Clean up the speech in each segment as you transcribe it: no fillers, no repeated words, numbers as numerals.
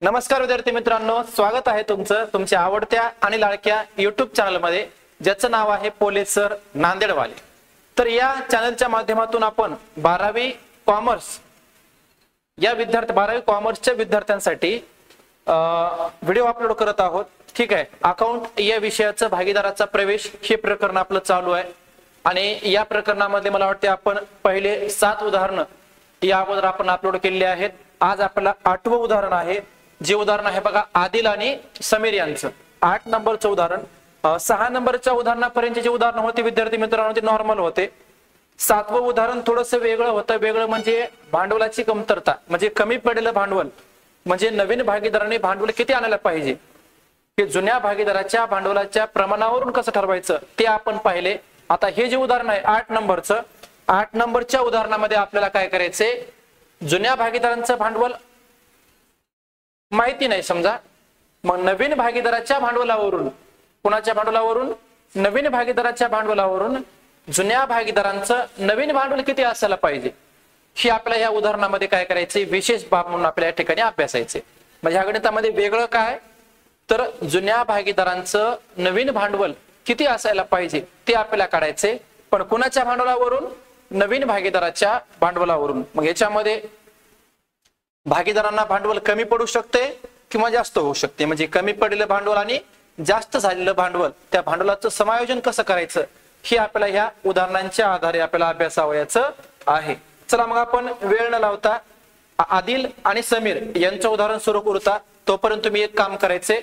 नमस्कार विद्यार्थी मित्रांनो, स्वागत आहे तुमचं तुमच्या आवडत्या आणि लाडक्या YouTube चॅनलमध्ये, ज्याचं नाव आहे पोलीस सर नांदेडवाले। तर या चॅनलच्या माध्यमातून आपण 12वी कॉमर्स या 12वी कॉमर्सच्या विद्यार्थ्यांसाठी व्हिडिओ अपलोड करत आहोत। ठीक आहे, अकाउंट या विषयाचा भागीदाराचा प्रवेश हे प्रकरण आपलं चालू आहे आणि या प्रकरणामध्ये मला वाटते आपण पहिले 7 उदाहरणं या अगोदर आपण अपलोड केलेले आहेत। आज आपल्याला 8वं उदाहरण आहे, जे उदाहरण आहे बघा आदिल आणि समीर यांचं 8 नंबरचं उदाहरण। 6 नंबरच्या उदाहरणापर्यंत जे उदाहरण होते विद्यार्थी मित्रांनो ते नॉर्मल होते। 7वं उदाहरण थोडंसं वेगळं होतं। वेगळं म्हणजे भांडवलाची कमतरता, म्हणजे कमी पडलेलं भांडवल, म्हणजे नवीन भागीदाराने भांडवल किती आणायला पाहिजे हे जुन्या भागीदाराच्या भांडवलाच्या प्रमाणावरून कसं ठरवायचं ते आपण पाहिले। आता हे जे उदाहरण आहे 8 नंबरचं, 8 नंबरच्या उदाहरणामध्ये आपल्याला काय करायचंय, जुन्या भागीदारांचं भांडवल माहिती नाही समजा, मग नवीन भागीदाराच्या भांडवलावरून, कोणाच्या भांडवलावरून, नवीन भागीदाराच्या भांडवलावरून जुन्या भागीदारांचं नवीन भांडवल किती असायला पाहिजे हे आपल्याला या उदाहरणामध्ये काय करायचे, विशेष बाब म्हणून आपल्या या ठिकाणी अभ्यासायचे। म्हणजे या गणितामध्ये वेगळं काय, तर जुन्या भागीदारांचं नवीन भांडवल किती असायला पाहिजे ते आपल्याला काढायचे, पण कोणाच्या भांडवलावरून, नवीन भागीदाराच्या भांडवलावरून। मग याच्यामध्ये भागीदारांना भांडवल कमी पडू शकते किंवा जास्त होऊ शकते, म्हणजे कमी पडलेलं भांडवल आणि जास्त झालेलं भांडवल, त्या भांडवलाचं समायोजन कसं करायचं हे आपल्याला ह्या उदाहरणांच्या आधारे आपल्याला अभ्यासावयाचं आहे। चला मग आपण वेळ न लावता आदिल आणि समीर यांचं उदाहरण सुरू करूता। तोपर्यंत तुम्ही एक काम करायचे,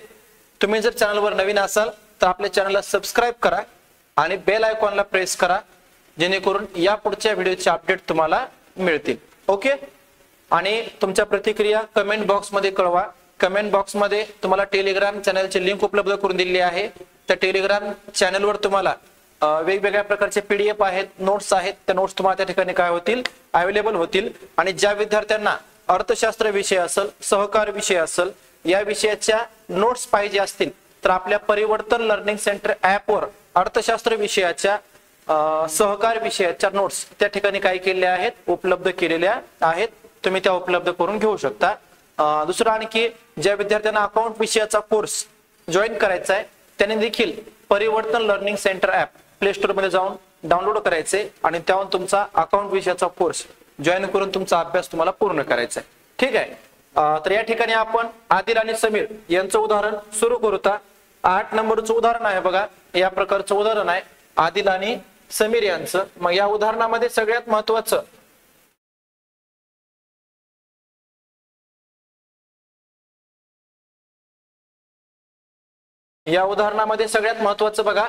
तुम्ही जर चॅनलवर नवीन असाल तर आपल्या चॅनलला सबस्क्राईब करा आणि बेल आयकॉनला प्रेस करा, जेणेकरून या पुढच्या व्हिडिओचे अपडेट तुम्हाला मिळतील। ओके, आणि तुमच्या प्रतिक्रिया कमेंट बॉक्समध्ये कळवा। कमेंट बॉक्समध्ये तुम्हाला टेलिग्राम चॅनलची लिंक उपलब्ध करून दिलेली आहे। त्या टेलिग्राम चॅनलवर तुम्हाला वेगवेगळ्या प्रकारचे PDF आहेत, नोट्स आहेत, त्या नोट्स तुम्हाला त्या ठिकाणी काय होतील, अवेलेबल होतील। आणि ज्या विद्यार्थ्यांना अर्थशास्त्र विषय असेल, सहकार विषय असेल, या विषयाच्या नोट्स पाहिजे असतील तर आपल्या परिवर्तन लर्निंग सेंटर ऍपवर अर्थशास्त्र विषयाच्या सहकार विषयाच्या नोट्स त्या ठिकाणी काय केलेल्या आहेत, उपलब्ध केलेल्या आहेत, तुम्ही त्या उपलब्ध करून घेऊ शकता। दुसरं आणखी ज्या विद्यार्थ्यांना अकाउंट विषयाचा कोर्स जॉईन करायचा आहे त्यांनी देखील परिवर्तन learning centre app play store मध्ये जाऊन डाउनलोड करायचे आणि त्यावरून तुमचा अकाउंट विषयाचा कोर्स जॉईन करून तुमचा अभ्यास तुम्हाला पूर्ण करायचा आहे। ठीक आहे, तर या ठिकाणी आपण आदिल आणि समीर यांचं उदाहरण सुरू करूता। 8 नंबरचं उदाहरण आहे बघा, या प्रकारचं उदाहरण आहे आदिल आणि समीर यांचं। मग या उदाहरणामध्ये सगळ्यात महत्वाचं बघा,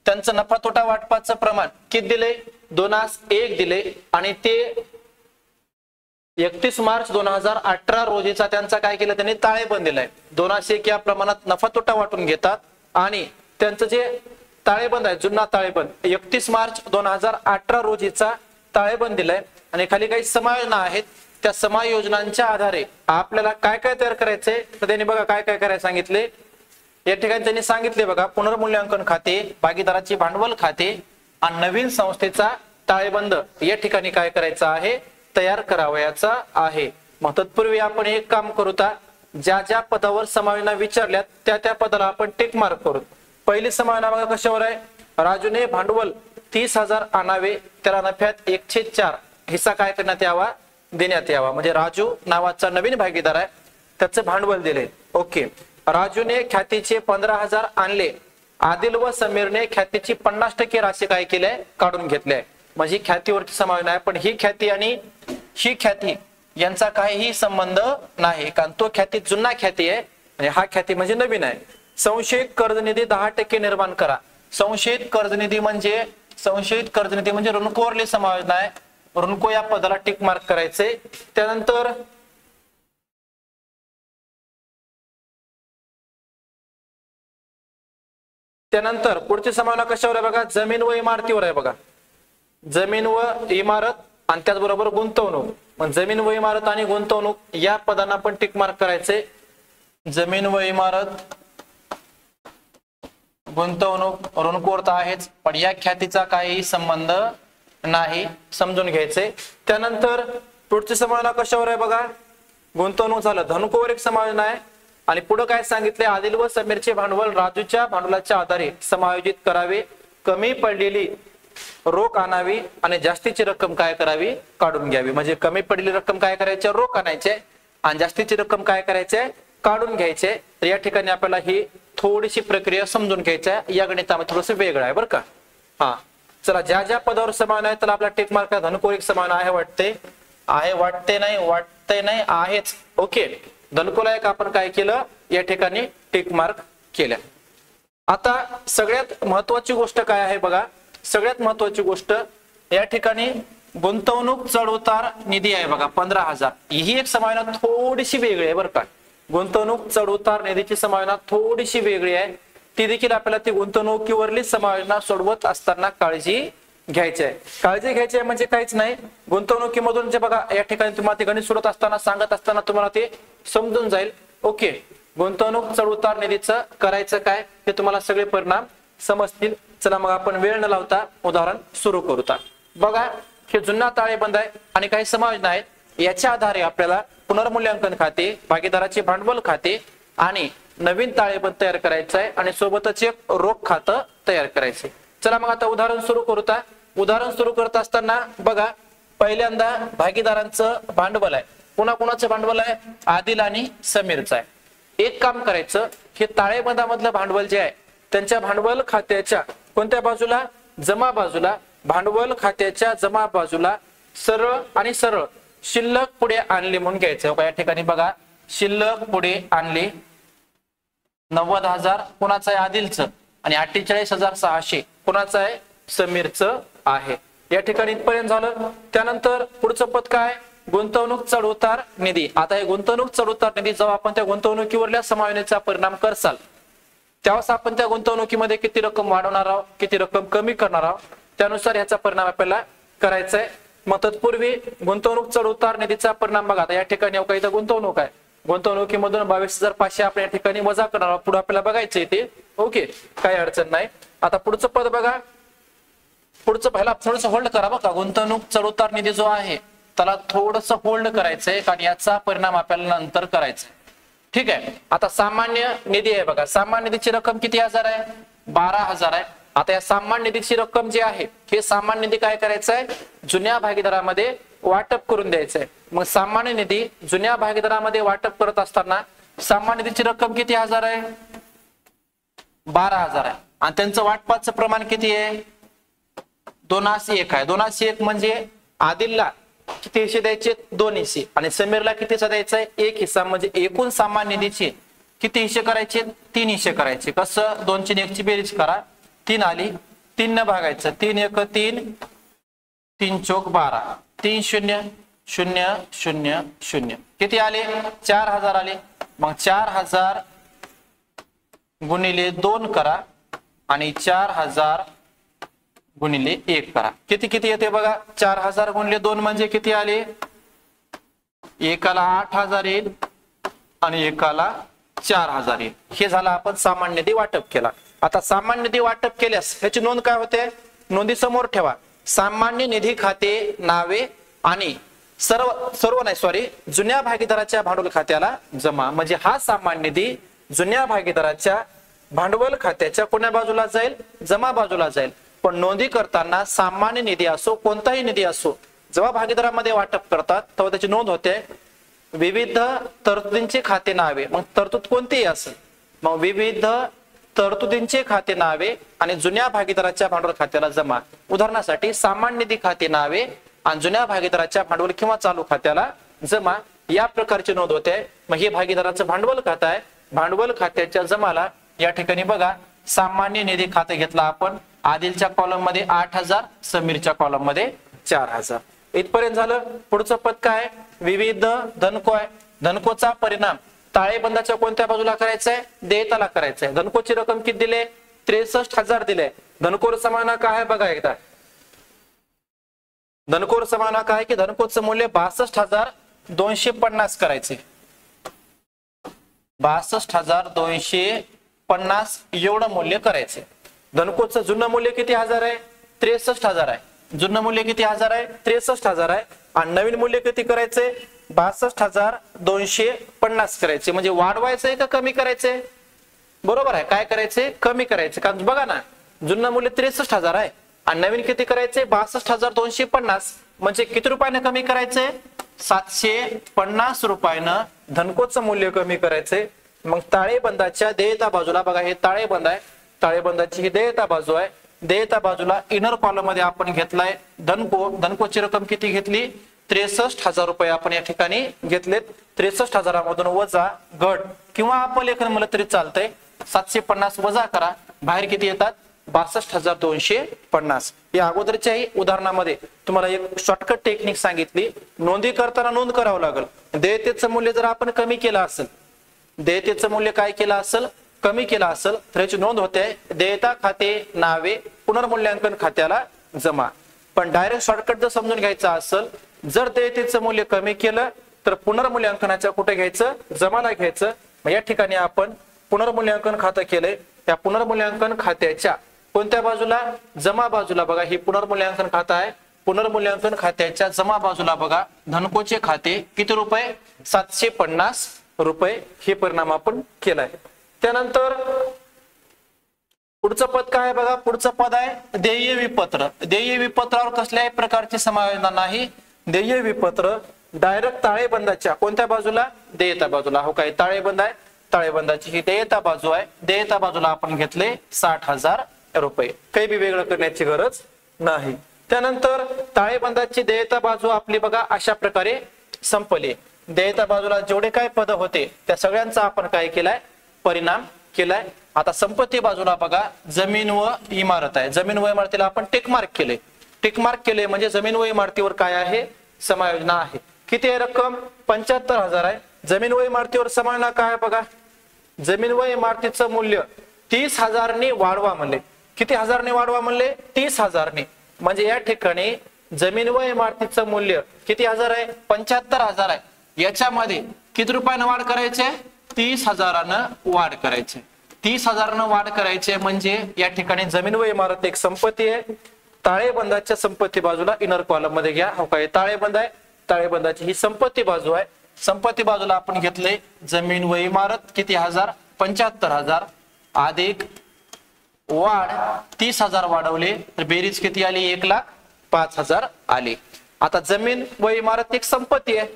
त्यांचं नफा तोटा वाटपाचं प्रमाण किती दिले, 2:1 दिले आणि ते 31 मार्च 2018 रोजीचा त्यांचा काय केलं, त्यांनी ताळेबंद दिलाय। 2:1 या प्रमाणात नफा तोटा वाटून घेतात आणि त्यांचं जे ताळेबंद आहे, जुना ताळेबंद 31 मार्च 2018 रोजीचा ताळेबंद दिलाय आणि खाली काही समायोजन आहेत। त्या समायोजनांच्या आधारे आपल्याला काय काय तयार करायचंय, तर त्यांनी बघा काय काय करायला सांगितले। या ठिकाणी त्यांनी सांगितले बघा, पुनर्मूल्यांकन खाते, भागीदाराची भांडवल खाते आणि नवीन संस्थेचा ताळेबंद या ठिकाणी काय करायचं आहे, तयार करावयाचा आहे। मग तत्पूर्वी आपण एक काम करूता, ज्या ज्या पदावर समायोजना विचारल्यात त्या त्या पदाला आपण टिक मार्क करू। पहिली समायोजना बघा कशावर आहे, राजूने भांडवल 30,000 आणावे, त्याला नफ्यात 1/4 हिस्सा काय करण्यात यावा, देण्यात यावा। म्हणजे राजू नावाचा नवीन भागीदार आहे, त्याचं भांडवल दिले। ओके, राजूने ख्यातीचे 15,000 आणले, आदिल व समीरने ख्यातीची 50% राशी काय केली, काढून घेतली आहे। म्हणजे ख्यातीवरची समायोजन आहे, पण ही ख्याती आणि ही ख्याती यांचा काहीही संबंध नाही, कारण तो ख्याती जुना ख्याती आहे आणि हा ख्याती म्हणजे नवीन आहे। संशयित कर्जनिधी 10% निर्माण करा। संशयित कर्जनिधी म्हणजे ऋणकोवरली समायोजन आहे, ऋणको या पदाला टिक मार्क करायचे। त्यानंतर पुढची समायोजन कशावर आहे बघा, जमीन व इमारतीवर आहे बघा, जमीन व इमारत आणि त्याचबरोबर गुंतवणूक। मग जमीन व इमारत आणि गुंतवणूक या पदांना आपण टिक मार्क करायचे। जमीन व इमारत, गुंतवणूक ऋणकोवर तर आहेच, पण या ख्यातीचा काही संबंध नाही, समजून घ्यायचे। त्यानंतर पुढची समायोजन कशावर आहे बघा, गुंतवणूक झालं, धनुकोवर एक समायोजन आहे. आणि पुढे काय सांगितले, आदिल व समीरचे भांडवल राजूच्या भांडवलाच्या आधारे समायोजित करावे, कमी पडलेली रोख आणावी आणि जास्तीची रक्कम काय करावी, काढून घ्यावी. म्हणजे कमी पडलेली रक्कम काय करायची, रोख आणायचे, आणि जास्तीची रक्कम काय करायचे, काढून घ्यायचे. तर या ठिकाणी आपल्याला ही थोडीशी प्रक्रिया समजून घ्यायची आहे. या गणितामध्ये थोडंसं वेगळं आहे बरं का. हा चला, ज्या ज्या पदावर समायोजन आहे त्याला आपला टिक मार्क, धनुकोवर एक समायोजन आहे वाटते, वाटते नाही आहेच. ओके, धनुकोला एक आपण काय केलं, या ठिकाणी टिक मार्क केल्या. आता सगळ्यात महत्वाची गोष्ट काय आहे बघा, सगळ्यात महत्वाची गोष्ट या ठिकाणी गुंतवणूक चढ उतार निधी आहे बघा 15,000. ही एक समायोजन थोडीशी वेगळी आहे बरं का. गुंतवणूक चढ उतार निधीची समायोजन थोडीशी वेगळी आहे. ती देखील आपल्याला ती गुंतवणुकीवरली समायोजन सोडवत असताना काळजी घ्यायची आहे. काळजी घ्यायची आहे म्हणजे काहीच नाही, गुंतवणुकीमधून जे बघा या ठिकाणी तुम्हाला ते गणित सोडत असताना सांगत असताना तुम्हाला ते समजून जाईल. ओके, गुंतवणूक चढ उतार निधीचं करायचं काय हे तुम्हाला सगळे परिणाम समजतील. चला मग आपण वेळ न लावता उदाहरण सुरू करूता. बघा, हे जुना ताळेबंद आहे आणि काही समायोजन आहेत. याच्या आधारे आपल्याला पुनर्मूल्यांकन खाते, भागीदाराचे भांडवल खाते आणि नवीन ताळेबंद तयार करायचं आहे आणि सोबतच एक रोख खातं तयार करायचे. चला मग आता उदाहरण सुरू करूता. उदाहरण सुरू करत असताना बघा, पहिल्यांदा भागीदारांचं भांडवल आहे. पुन्हा कुणाचं भांडवल आहे, आदिल आणि समीरचं आहे. एक काम करायचं, हे ताळेबंदामधलं भांडवल जे आहे त्यांच्या भांडवल खात्याच्या कोणत्या बाजूला, जमा बाजूला, भांडवल खात्याच्या जमा बाजूला सरळ आणि सरळ शिल्लक पुढे आणली म्हणून घ्यायचं. या ठिकाणी बघा, शिल्लक पुढे आणली 90,000 कोणाचं आहे, आदिलचं, आणि 48,600 कोणाचं आहे, समीरचं आहे. या ठिकाणी इथपर्यंत झालं. त्यानंतर पुढचं पद काय, गुंतवणूक चढ उतार निधी. आता हे गुंतवणूक चढ उतार निधी जेव्हा आपण त्या गुंतवणुकीवरल्या समायोजनाचा परिणाम करसाल त्यावेळेस आपण त्या गुंतवणुकीमध्ये किती रक्कम वाढवणार आहोत, किती रक्कम कमी करणार आहोत, त्यानुसार याचा परिणाम आपल्याला करायचा आहे. मग तत्पूर्वी गुंतवणूक चढ उतार निधीचा परिणाम बघा. आता या ठिकाणी काही तर गुंतवणूक आहे, गुंतवणुकीमधून 22,500 आपण या ठिकाणी वजा करणार आहोत. पुढे आपल्याला बघायचं ते. ओके, काही अडचण नाही. आता पुढचं पद बघा, पुढचं पहिला थोडंसं होल्ड करा बघा. गुंतवणूक चढ उतार निधी जो आहे त्याला थोडंसं होल्ड करायचंय, कारण याचा परिणाम आपल्याला नंतर करायचा. ठीक आहे. आता सामान्य निधी आहे बघा. सामान्य निधीची रक्कम किती हजार आहे, 12,000 आहे. आता या सामान्य निधीची रक्कम जी आहे, हे सामान्य निधी काय करायचं आहे, जुन्या भागीदारामध्ये वाटप करून द्यायचंय. मग सामान्य निधी जुन्या भागीदारामध्ये वाटप करत असताना सामान्य निधीची रक्कम किती हजार आहे, 12,000 आहे. आणि त्यांचं वाटपाचं प्रमाण किती आहे, 2:1 आहे. 2:1 म्हणजे आदिलला किती हिस्से द्यायचे, 2 हिस्से, आणि समीरला कितीचा द्यायचा आहे, 1 हिस्सा. म्हणजे एकूण सामान्य निधीचे किती हिस्से करायचे, 3 हिस्से करायचे. कसं, 2 ची 1 ची बेरीज करा, 3 आली, 3 न भागायचं, 3 1 3, 3 चौक 12, 3 0 0 0 0 किती आले, 4,000 आले. मग 4,000 गुणिले 2 करा आणि 4,000 गुणिले 1 करा. किती किती येते बघा, 4,000 गुणिले 2 म्हणजे किती आले, एकाला 8,000 येईल आणि एकाला 4,000 येईल. हे झालं आपण सामान्य निधी वाटप केला. आता सामान्य निधी वाटप केल्यास ह्याची नोंद काय होते, नोंदी समोर ठेवा. सामान्य निधी खाते नावे आणि जुन्या भागीदाराच्या भांडवल खात्याला जमा. म्हणजे हा सामान्य निधी जुन्या भागीदाराच्या भांडवल खात्याच्या कोण्या बाजूला जाईल, जमा बाजूला जाईल. पण नोंदी करताना सामान्य निधी असो कोणताही निधी असो, जेव्हा भागीदारामध्ये वाटप करतात तेव्हा त्याची नोंद होते विविध तरतुदींचे खाते नावे. मग तरतूद कोणतीही असेल, मग विविध तरतुदींचे खाते नावे आणि जुन्या भागीदाराच्या भांडवल खात्याला जमा. उदाहरणासाठी सामान्य निधी खाते नावे आणि जुन्या भागीदाराच्या भांडवल किंवा चालू खात्याला जमा, या प्रकारची नोंद होते. मग हे भागीदाराचं भांडवल खातं आहे. भांडवल खात्याच्या जमाला या ठिकाणी बघा, सामान्य निधी खाते घेतला आपण, आदिलच्या कॉलम मध्ये 8,000, समीरच्या कॉलम मध्ये 4,000. इथपर्यंत झालं. पुढचं पद काय, विविध धनको आहे. धनकोचा परिणाम ताळेबंदाच्या कोणत्या बाजूला करायचा आहे, देयताला करायचा आहे. धनकोची रक्कम किती दिले, 63,000 दिले. धनकोर समाना काय आहे बघा एकदा. धनकोर समाना काय की धनकोचं मूल्य 62,250 करायचे. 62,250 एवढं मूल्य करायचे. धनकोचं जुनं मूल्य किती हजार आहे, 63,000 आहे. जुनं मूल्य किती हजार आहे, 63,000 आहे. आणि नवीन मूल्य किती करायचे, 62,250 करायचे. म्हणजे वाढवायचंय का कमी करायचंय? बरोबर आहे, काय करायचंय? कमी करायचे. कारण बघा ना, जुनं मूल्य 63,000 आहे आणि नवीन किती करायचंय? 62,250. म्हणजे किती रुपयाने कमी करायचंय? 750 रुपयानं धनकोचं मूल्य कमी करायचंय. मग ताळेबंदाच्या देयता बाजूला बघा, हे ताळेबंद आहे, ताळेबंदाची ही देयता बाजू आहे. देयता बाजूला इनर कॉलम मध्ये आपण घेतलाय धनको. धनकोची रक्कम किती घेतली? 63,000 रुपये आपण या ठिकाणी घेतलेत. 63,000 मधून वजा घट किंवा अपलेखन म्हणलं तरी चालतंय. 750 वजा करा, बाहेर किती येतात? 62,250. या अगोदरच्याही उदाहरणामध्ये तुम्हाला एक शॉर्टकट टेक्निक सांगितली. नोंदी करताना नोंद करावं लागेल. देयतेचं मूल्य जर आपण कमी केलं असेल, देयतेचं मूल्य काय केलं असेल? कमी केलं असेल तर याची नोंद होते देयता खाते नावे पुनर्मूल्यांकन खात्याला जमा. पण डायरेक्ट शॉर्टकट जर समजून घ्यायचा असेल, जर देयतेचं मूल्य कमी केलं तर पुनर्मूल्यांकनाच्या कुठे घ्यायचं? जमाला घ्यायचं. मग या ठिकाणी आपण पुनर्मूल्यांकन खातं केलंय. त्या पुनर्मूल्यांकन खात्याच्या कोणत्या बाजूला? जमा बाजूला बघा, ही पुनर्मूल्यांकन खातं आहे. पुनर्मूल्यांकन खात्याच्या जमा बाजूला बघा, धनकोचे खाते किती रुपये? 750 रुपये. हे परिणाम आपण केलाय. त्यानंतर पुढचं पद काय आहे बघा, पुढचं पद आहे देय विपत्र. देय विपत्रावर कसल्याही प्रकारची समायोजन नाही. देय विपत्र डायरेक्ट ताळेबंदाच्या कोणत्या बाजूला? देयता बाजूला. हो काय, ताळेबंद आहे, ताळेबंदाची ही देयता बाजू आहे. देयता बाजूला आपण घेतले 60,000 रुपये. काही बी वेगळं करण्याची गरज नाही. त्यानंतर ताळेबंदाची देयता बाजू आपली बघा अशा प्रकारे संपली. देयता बाजूला जेवढे काय पद होते त्या सगळ्यांचा आपण काय केलाय? परिणाम केलाय. आता संपत्ती बाजूला बघा, जमीन व इमारत आहे. जमीन व इमारतीला आपण टिक मार्क केले. टिक मार्क केले म्हणजे जमीन व इमारतीवर काय आहे? समायोजना आहे. किती आहे रक्कम? 75,000 आहे. जमीन व इमारतीवर समायोजना काय आहे बघा, जमीन व इमारतीचं मूल्य 30,000 ने वाढवा म्हणले. किती हजारने वाढवा म्हणले? 30,000 ने. म्हणजे या ठिकाणी जमीन व इमारतीचं मूल्य किती हजार आहे? 75,000 आहे. याच्यामध्ये किती रुपयानं वाढ करायचे? 30,000 वाढ करायचे. 30,000 वाढ करायचे. म्हणजे या ठिकाणी जमीन व इमारत एक संपत्ती आहे. ताळेबंदाच्या संपत्ती बाजूला इनर कॉलम मध्ये घ्या. हो काय, ताळेबंद आहे, ताळेबंदाची ही संपत्ती बाजू आहे. संपत्ती बाजूला आपण घेतले जमीन व इमारत किती हजार? 75,000 अधिक वाढ 30,000 वाढवले तर बेरीज किती आली? 1,05,000 आली. आता जमीन व इमारत एक संपत्ती आहे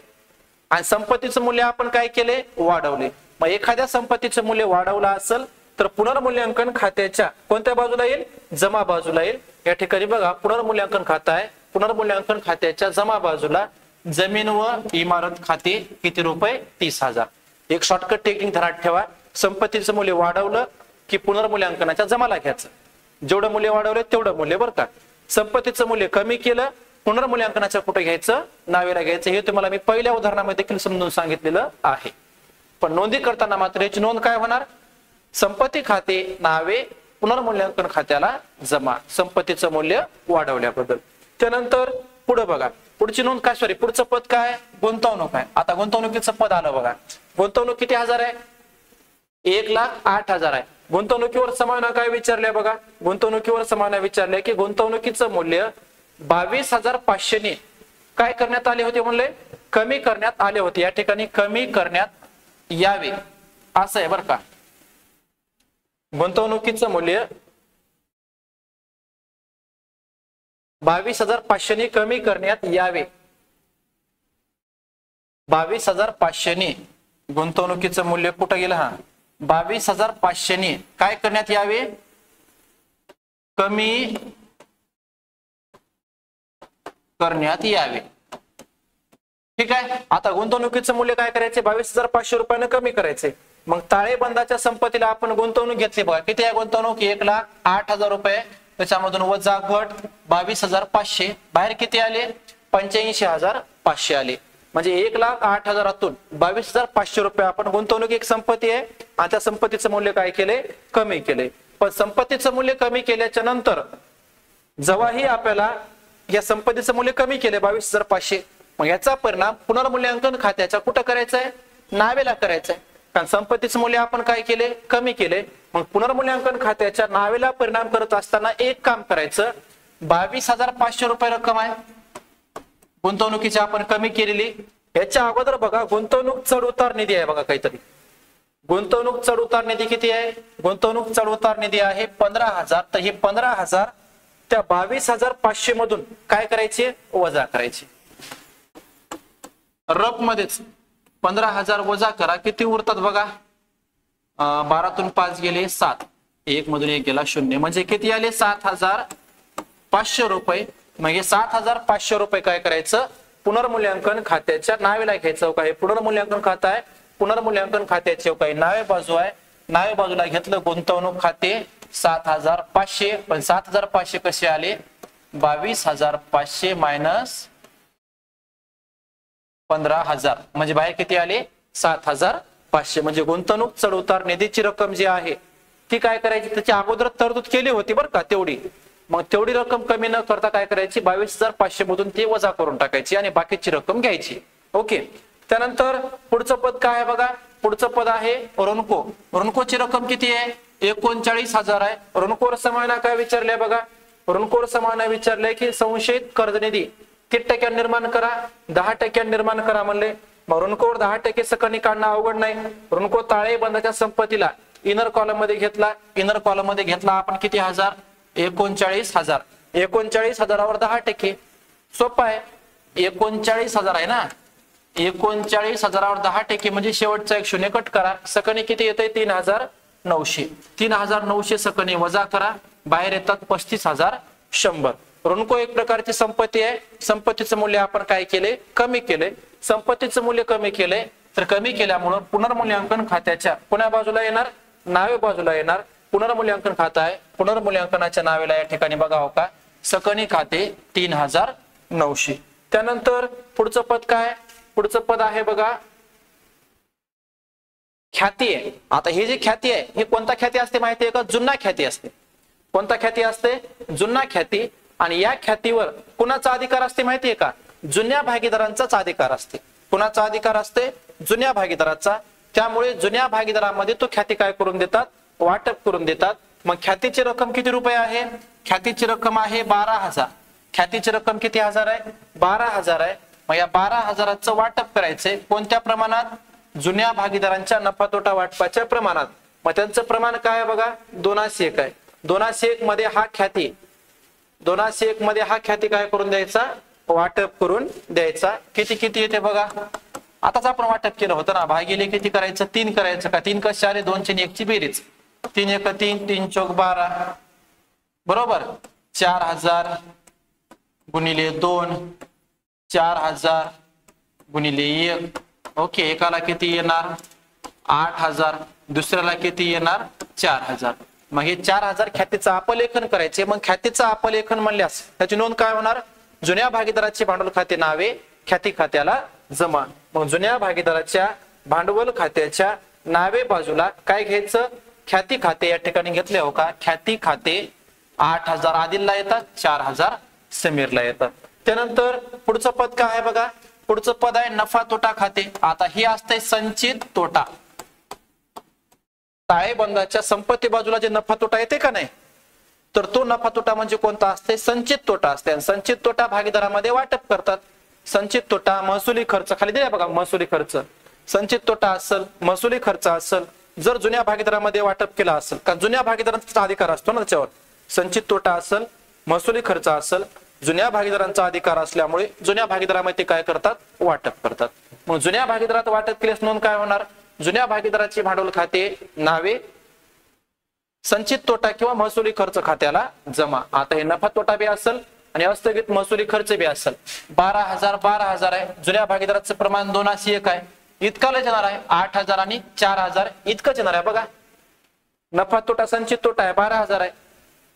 आणि संपत्तीचं मूल्य आपण काय केले? वाढवले. मग एखाद्या संपत्तीचं मूल्य वाढवलं असेल तर पुनर्मूल्यांकन खात्याच्या कोणत्या बाजूला येईल? जमा बाजूला येईल. या ठिकाणी बघा पुनर्मूल्यांकन खातं आहे. पुनर्मूल्यांकन खात्याच्या जमा बाजूला जमीन व इमारत खाते किती रुपये? 30,000. एक शॉर्टकट टेक्निक ध्यानात ठेवा, संपत्तीचं मूल्य वाढवलं की पुनर्मूल्यांकनाच्या जमाला घ्यायचं. जेवढं मूल्य वाढवलं तेवढं मूल्य बरं का. संपत्तीचं मूल्य कमी केलं, पुनर्मूल्यांकनाच्या कुठे घ्यायचं? नावेला घ्यायचं. हे तुम्हाला मी पहिल्या उदाहरणामध्ये देखील समजून सांगितलेलं आहे. पण नोंदी करताना मात्र याची नोंद काय होणार? संपत्ती खाते नावे पुनर्मूल्यांकन खात्याला जमा, संपत्तीचं मूल्य वाढवल्याबद्दल. त्यानंतर पुढे बघा, पुढची नोंद काय? सॉरी, पुढचं पद काय? गुंतवणूक आहे. आता गुंतवणुकीचं पद आलं बघा. गुंतवणूक किती हजार आहे? 1,08,000 आहे. गुंतवणुकीवर समायोजन काय विचारले बघा, गुंतवणुकीवर समायोजन विचारले की गुंतवणुकीचं मूल्य 22,500 ने काय करण्यात आले होते म्हणले? कमी करण्यात आले होते. या ठिकाणी कमी करण्यात यावे असं आहे बरं का. गुंतवणुकीचं मूल्य 22,500 ने कमी करण्यात यावे. 22,500 ने गुंतवणुकीचं मूल्य कुठं गेलं? हा, 22,500 ने काय करण्यात यावे? कमी करण्यात यावे. ठीक आहे. आता गुंतवणुकीचं मूल्य काय करायचे? 22,500 रुपयानं कमी करायचे. मग ताळेबंदाच्या संपत्तीला आपण गुंतवणूक घेतली बघा. किती आहे गुंतवणूक? 1,08,000 रुपये. त्याच्यामधून वजा घट 22,500. बाहेर किती आले? 85,500 आले. म्हणजे 1,08,000तून 22,500 रुपये आपण गुंतवणूक एक संपत्ती आहे आणि त्या संपत्तीचं मूल्य काय केले? कमी केले. पण संपत्तीचं मूल्य कमी केल्याच्या नंतर जेव्हाही आपल्याला या संपत्तीचं मूल्य कमी केले 22,500, मग याचा परिणाम पुनर्मूल्यांकन खात्याच्या कुठं करायचा आहे? नावेला करायचा आहे. कारण संपत्तीचं मूल्य आपण काय केले? कमी केले. मग पुनर्मूल्यांकन खात्याच्या नावेला परिणाम करत असताना एक काम करायचं. 22,500 रुपये रक्कम आहे गुंतवणुकीची आपण कमी केलेली. याच्या अगोदर बघा गुंतवणूक चढ उतार निधी आहे बघा काहीतरी. गुंतवणूक चढ उतार निधी किती आहे? गुंतवणूक चढ उतार निधी आहे 15,000. तर हे 15,000 त्या 22,500 मधून काय करायचे? वजा करायचे. रफ मध्येच 15,000 वजा करा, किती उरतात बघा. 12तून 5 गेले 7, 1 मधून 1 गेला 0, म्हणजे किती आले? 7,500 रुपये. मग हे 7,500 रुपये काय करायचं? पुनर्मूल्यांकन खात्याच्या नावेला घ्यायचं. काय पुनर्मूल्यांकन खातं आहे? पुनर्मूल्यांकन खात्याचे काही नावे बाजू आहे. नावे बाजूला घेतलं गुंतवणूक खाते 7,500. पण 7,500 कसे आले? 22,500 मायनस 15,000, म्हणजे बाहेर किती आले? 7,500. म्हणजे गुंतवणूक चढ उतार निधीची रक्कम जी आहे ती काय करायची? त्याची अगोदर तरतूद केली होती बरं का तेवढी. मग तेवढी रक्कम कमी न करता काय करायची? 22,500 मधून ती वजा करून टाकायची आणि बाकीची रक्कम घ्यायची. ओके. त्यानंतर पुढचं पद काय आहे बघा. पुढचं पद आहे ऋणको. ऋणकोची रक्कम किती आहे? 39,000 आहे. ऋणकोवर समाना काय विचारलंय बघा. ऋणकोवर समाना विचारलंय की संशयित कर्ज निधी किती टक्क्यात निर्माण करा? 10% निर्माण करा म्हणले. मग ऋणकोवर 10% सकनी काढणं अवघड नाही. ऋणको ताळेबंदाच्या संपत्तीला इनर कॉलम मध्ये घेतला. इनर कॉलम मध्ये घेतला आपण किती हजार? 39,000. 39,000वर 10%. सोपं आहे. 39,000 आहे ना. 39,000वर 10% म्हणजे शेवटचा एक शून्य कट करा. सकनी किती येते? 3,900. 3,900 सकनी वजा करा, बाहेर येतात 35,100. ऋणको एक प्रकारची संपत्ती आहे. संपत्तीचं मूल्य आपण काय केले? कमी केले. संपत्तीचं मूल्य कमी केले. तर कमी केल्यामुळे पुनर्मूल्यांकन खात्याच्या पुण्या बाजूला येणार, नावे बाजूला येणार. पुनर्मूल्यांकन खातं आहे. पुनर्मूल्यांकनाच्या नावेला या ठिकाणी बघा का सकनी खाते 3,900. त्यानंतर पुढचं पद काय? पुढचं पद आहे बघा ख्याती आहे. आता ही जी ख्याती आहे ही कोणता ख्याती असते माहिती आहे का? जुन्ना ख्याती असते. कोणता ख्याती असते? जुन्ना ख्याती. आणि या ख्यातीवर कुणाचा अधिकार असते माहिती आहे का? जुन्या भागीदारांचाच अधिकार असते. कुणाचा अधिकार असते? जुन्या भागीदाराचा. त्यामुळे जुन्या भागीदारामध्ये तो ख्याती काय करून देतात? वाटप करून देतात. मग ख्यातीची रक्कम किती रुपये आहे? ख्यातीची रक्कम आहे 12,000. ख्यातीची रक्कम किती हजार आहे? 12,000 आहे. मग या 12,000चं वाटप करायचंय कोणत्या प्रमाणात? जुन्या भागीदारांच्या नफा तोटा वाटपाच्या प्रमाणात. मग त्यांचं प्रमाण काय आहे बघा? 2:1 आहे. 2:1 मध्ये हा ख्याती 2:1 मध्ये हा ख्याती काय करून द्यायचा? वाटप करून द्यायचा. किती किती येते बघा. आताच आपण वाटप केलं होतं ना. भागिले किती करायचं? 3 करायचं का? 3 कसे आले? 2 ची 1 ची बेरीज. 3 1 3, 3 चौक 12 बरोबर. 4,000 गुणिले 2, 4,000 गुणिले 1. ओके. एकाला किती येणार? 8,000. दुसऱ्याला किती येणार? 4,000. मग हे 4,000 ख्यातीचं अपलेखन करायचे. मग ख्यातीचं अपलेखन म्हणल्यास त्याची नोंद काय होणार? जुन्या भागीदाराचे भांडवल खाते नावे ख्याती खात्याला जमा. मग जुन्या भागीदाराच्या भांडवल खात्याच्या नावे बाजूला काय घ्यायचं? ख्याती खाते या ठिकाणी घेतले हो का? ख्याती खाते 8,000 आदिलला येतात, 4,000 समीरला येतात. त्यानंतर पुढचं पद काय आहे बघा. पुढचं पद आहे नफा तोटा खाते. आता हे असते संचित तोटा. ताळेबंदाच्या संपत्ती बाजूला जे नफा तोटा येते का नाही, तर तो नफा तोटा म्हणजे कोणता असते? संचित तोटा असते. संचित तोटा भागीदारामध्ये वाटप करतात. संचित तोटा महसुली खर्च खाली दिला बघा. महसुली खर्च संचित तोटा असेल, महसुली खर्च असेल, जर जुन्या भागीदारामध्ये वाटप केला असेल, कारण जुन्या भागीदारांचा अधिकार असतो ना त्याच्यावर. संचित तोटा असेल, महसुली खर्च असेल, जुन्या भागीदारांचा अधिकार असल्यामुळे जुन्या भागीदारामध्ये काय करतात? वाटप करतात. मग जुन्या भागीदारात वाटप केल्यास नोंद काय होणार? जुन्या भागीदाराची भांडवल खाते नावे संचित तोटा किंवा महसुली खर्च खात्याला जमा. आता हे नफा तोटा बी असेल आणि अस्थगित महसुली खर्च बी असेल. 12,000 12,000 आहे. जुन्या भागीदाराचं प्रमाण 2:1 आहे. इतकालाच येणार आहे. 8,000 आणि 4,000 इतकंच येणार आहे बघा. नफा तोटा संचित तोटा आहे 12,000 आहे.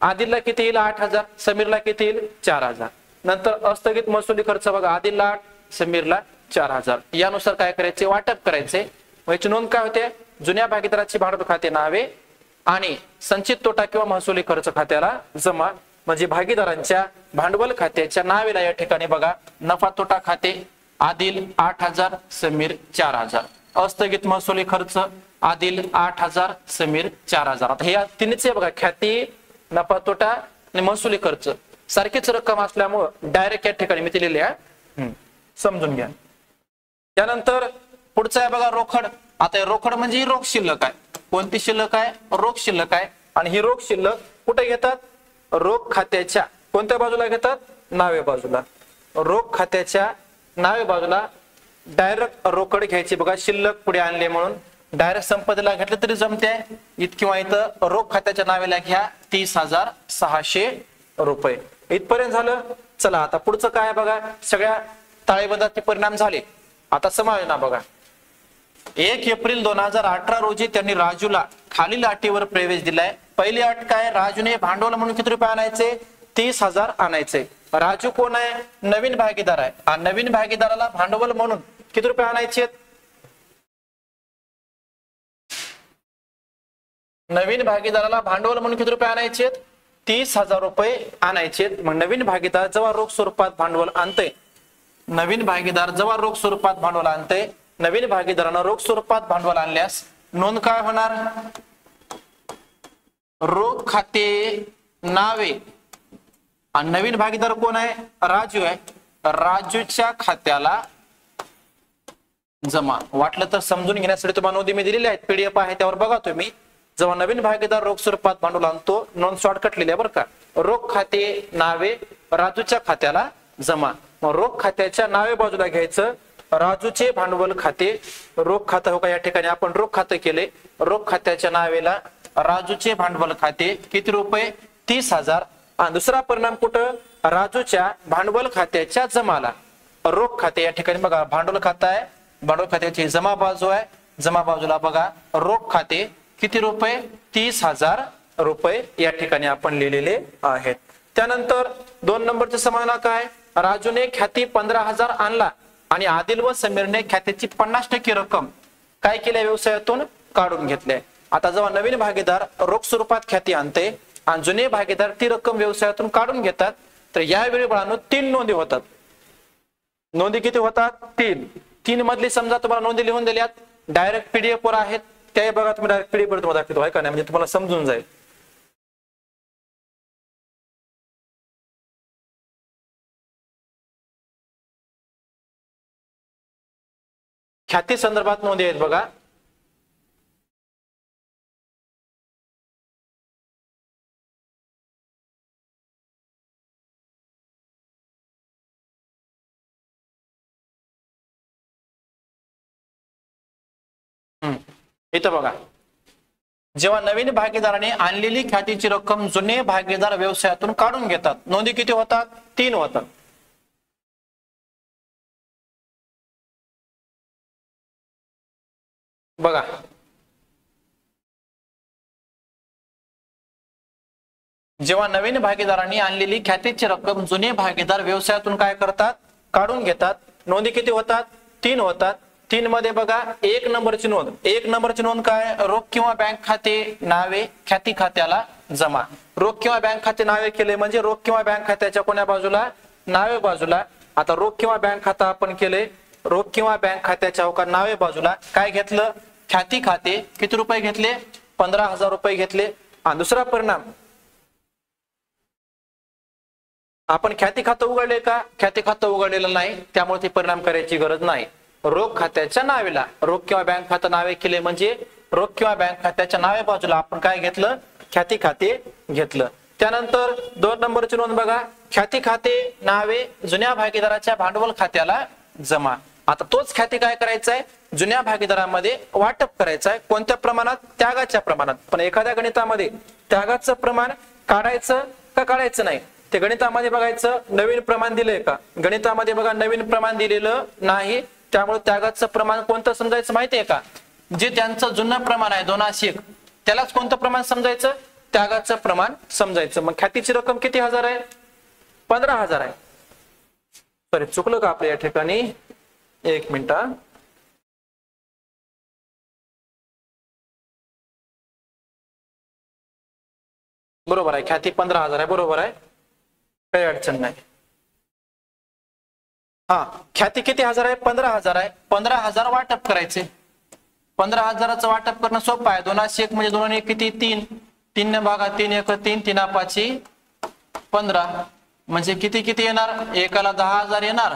आदिलला किती येईल? 8,000. समीरला किती येईल? 4,000. नंतर अस्थगित महसुली खर्च बघा. आदिलला 8, समीरला 4,000. यानुसार काय करायचे? वाटप करायचे. याची नोंद काय होते? जुन्या भागीदाराची भांडवल खाते नावे आणि संचित तोटा किंवा महसुली खर्च खात्याला जमा. म्हणजे भागीदारांच्या भांडवल खात्याच्या नावेला या ठिकाणी बघा नफा तोटा खाते आदिल 8,000, समीर 4,000. अस्थगित महसुली खर्च आदिल 8,000, समीर 4,000. आता हे तिन्हीचे बघा ख्याती, नफा तोटा आणि महसुली खर्च सारखीच रक्कम असल्यामुळे डायरेक्ट या ठिकाणी मी दिलेली आहे. समजून घ्या. त्यानंतर पुढचं आहे बघा रोकड. आता रोकड म्हणजे ही रोख शिल्लक आहे. कोणती शिल्लक आहे? रोख शिल्लक आहे. आणि ही रोख शिल्लक कुठे घेतात? रोख खात्याच्या कोणत्या बाजूला घेतात? नावे बाजूला. रोख खात्याच्या नावे बाजूला डायरेक्ट रोकड घ्यायची बघा. शिल्लक पुढे आणले म्हणून डायरेक्ट संपदेला घेतलं तरी जमते. किंवा इथं रोख खात्याच्या नावेला घ्या 30,600 रुपये. इथपर्यंत झालं. चला आता पुढचं काय बघा. सगळ्या ताळेबंदाचे परिणाम झाले. आता समायोजन बघा. 1 एप्रिल 2018 रोजी त्यांनी राजूला खालील अटीवर प्रवेश दिलाय. पहिली अट काय? राजूने भांडवल म्हणून किती रुपये आणायचे? 30,000 आणायचे. राजू कोण आहे? नवीन भागीदार आहे. आणि नवीन भागीदाराला भांडवल म्हणून किती रुपये आणायचे? नवीन भागीदाराला भांडवल म्हणून किती रुपये आणायचे? 30,000 रुपये आणायचे. मग नवीन भागीदार जेव्हा रोख स्वरूपात भांडवल आणते, नवीन भागीदार जेव्हा रोख स्वरूपात भांडवल आणते, नवीन भागीदारानं रोख स्वरूपात भांडवल आणल्यास नोंद काय होणार? रोख खाते नावे. आणि नवीन भागीदार कोण आहे? राजू आहे. राजूच्या खात्याला जमा. वाटलं तर समजून घेण्यासाठी तुम्हाला नोंदी मी दिलेल्या आहेत. पीडीएफ आहे त्यावर बघा तुम्ही. जेव्हा नवीन भागीदार रोख स्वरूपात भांडवल आणतो, नोंद शॉर्टकट लिहिली बरं का. रोख खाते नावे राजूच्या खात्याला जमा. मग रोख खात्याच्या नावे बाजूला घ्यायचं राजूचे भांडवल खाते. रोख खातं हो का, या ठिकाणी आपण रोख खातं केले. रोख खात्याच्या नावेला राजूचे भांडवल खाते किती रुपये? 30,000. आणि दुसरा परिणाम कुठं? राजूच्या भांडवल खात्याच्या जमाला. रोख खाते या ठिकाणी बघा भांडवल खातं आहे. भांडवल खात्याची जमा बाजू आहे. जमा बाजूला बघा रोख खाते किती रुपये? 30,000 रुपये या ठिकाणी आपण लिहिलेले आहेत. त्यानंतर 2 नंबरचं समाधान काय? राजूने ख्याती 15,000 आणला आणि आदिल व समीरने ख्यातीची 50% रक्कम काय केल्या? व्यवसायातून काढून घेतल्या. आता जेव्हा नवीन भागीदार रोख स्वरूपात ख्याती आणते आणि जुने भागीदार ती रक्कम व्यवसायातून काढून घेतात, तर यावेळी बाळांनो 3 नोंदी होतात. नोंदी किती होतात? 3 मधली समजा तुम्हाला नोंदी लिहून दिल्यात, डायरेक्ट पीडीएफ वर आहेत. त्याही बघा तुम्ही डायरेक्ट पीडीएफ वर तुम्हाला दाखवतो आहे का नाही, म्हणजे तुम्हाला समजून जाईल. ख्याती संदर्भात नोंदी आहेत बघा. इथं बघा. जेव्हा नवीन भागीदाराने आणलेली ख्यातीची रक्कम जुने भागीदार व्यवसायातून काढून घेतात, नोंदी किती होतात? 3 होतात. बघा जेव्हा नवीन भागीदारांनी आणलेली ख्यातीची रक्कम जुने भागीदार व्यवसायातून काय करतात? काढून घेतात. नोंदी किती होतात? 3 होतात. 3 मध्ये बघा 1 नंबरची नोंद. 1 नंबरची नोंद काय? रोख किंवा बँक खाते नावे ख्याती खात्याला जमा. रोख किंवा बँक खाते नावे केले म्हणजे रोख किंवा बँक खात्याच्या कोण्या बाजूला? नावे बाजूला. आता रोख किंवा बँक खाता आपण केले. रोख किंवा बँक खात्याच्या होका नावे बाजूला काय घेतलं? ख्याती खाते. किती रुपये घेतले? 15,000 रुपये घेतले. आणि दुसरा परिणाम, आपण ख्याती खातं उघडले का? ख्याती खातं उघडलेलं नाही, त्यामुळे ते परिणाम करायची गरज नाही. रोख खात्याच्या नावेला रोख किंवा बँक खातं नावे केले म्हणजे रोख किंवा बँक खात्याच्या नावे बाजूला आपण काय घेतलं? ख्याती खाते घेतलं. त्यानंतर 2 नंबरची नोंद बघा. ख्याती खाते नावे जुन्या भागीदाराच्या भांडवल खात्याला जमा. आता तोच ख्याती काय करायचा आहे? जुन्या भागीदारांमध्ये वाटप करायचं आहे. कोणत्या प्रमाणात? त्यागाच्या प्रमाणात. पण एखाद्या गणितामध्ये त्यागाचं प्रमाण काढायचं का काढायचं नाही ते गणितामध्ये बघायचं. नवीन प्रमाण दिलंय का? गणितामध्ये बघा नवीन प्रमाण दिलेलं नाही, त्यामुळे त्यागाचं प्रमाण कोणतं समजायचं माहितीये का? जे त्यांचं जुनं प्रमाण आहे 2:1 त्यालाच कोणतं प्रमाण समजायचं? त्यागाचं प्रमाण समजायचं. मग ख्यातीची रक्कम किती हजार आहे? 15,000 आहे. सॉरी चुकलं का आपल्या या ठिकाणी? 1 मिनिट. बरोबर आहे, ख्याती 15,000 आहे. बरोबर आहे, काही अडचण नाही. हा, ख्याती किती हजार आहे? 15,000 आहे. 15,000 वाटप करायचे. 15,000चं वाटप करणं सोपं आहे. 2:1 म्हणजे 2 किती? 3. 3 ने भागा 3 1 3 3 5 15 म्हणजे किती किती येणार? एकाला 10,000 येणार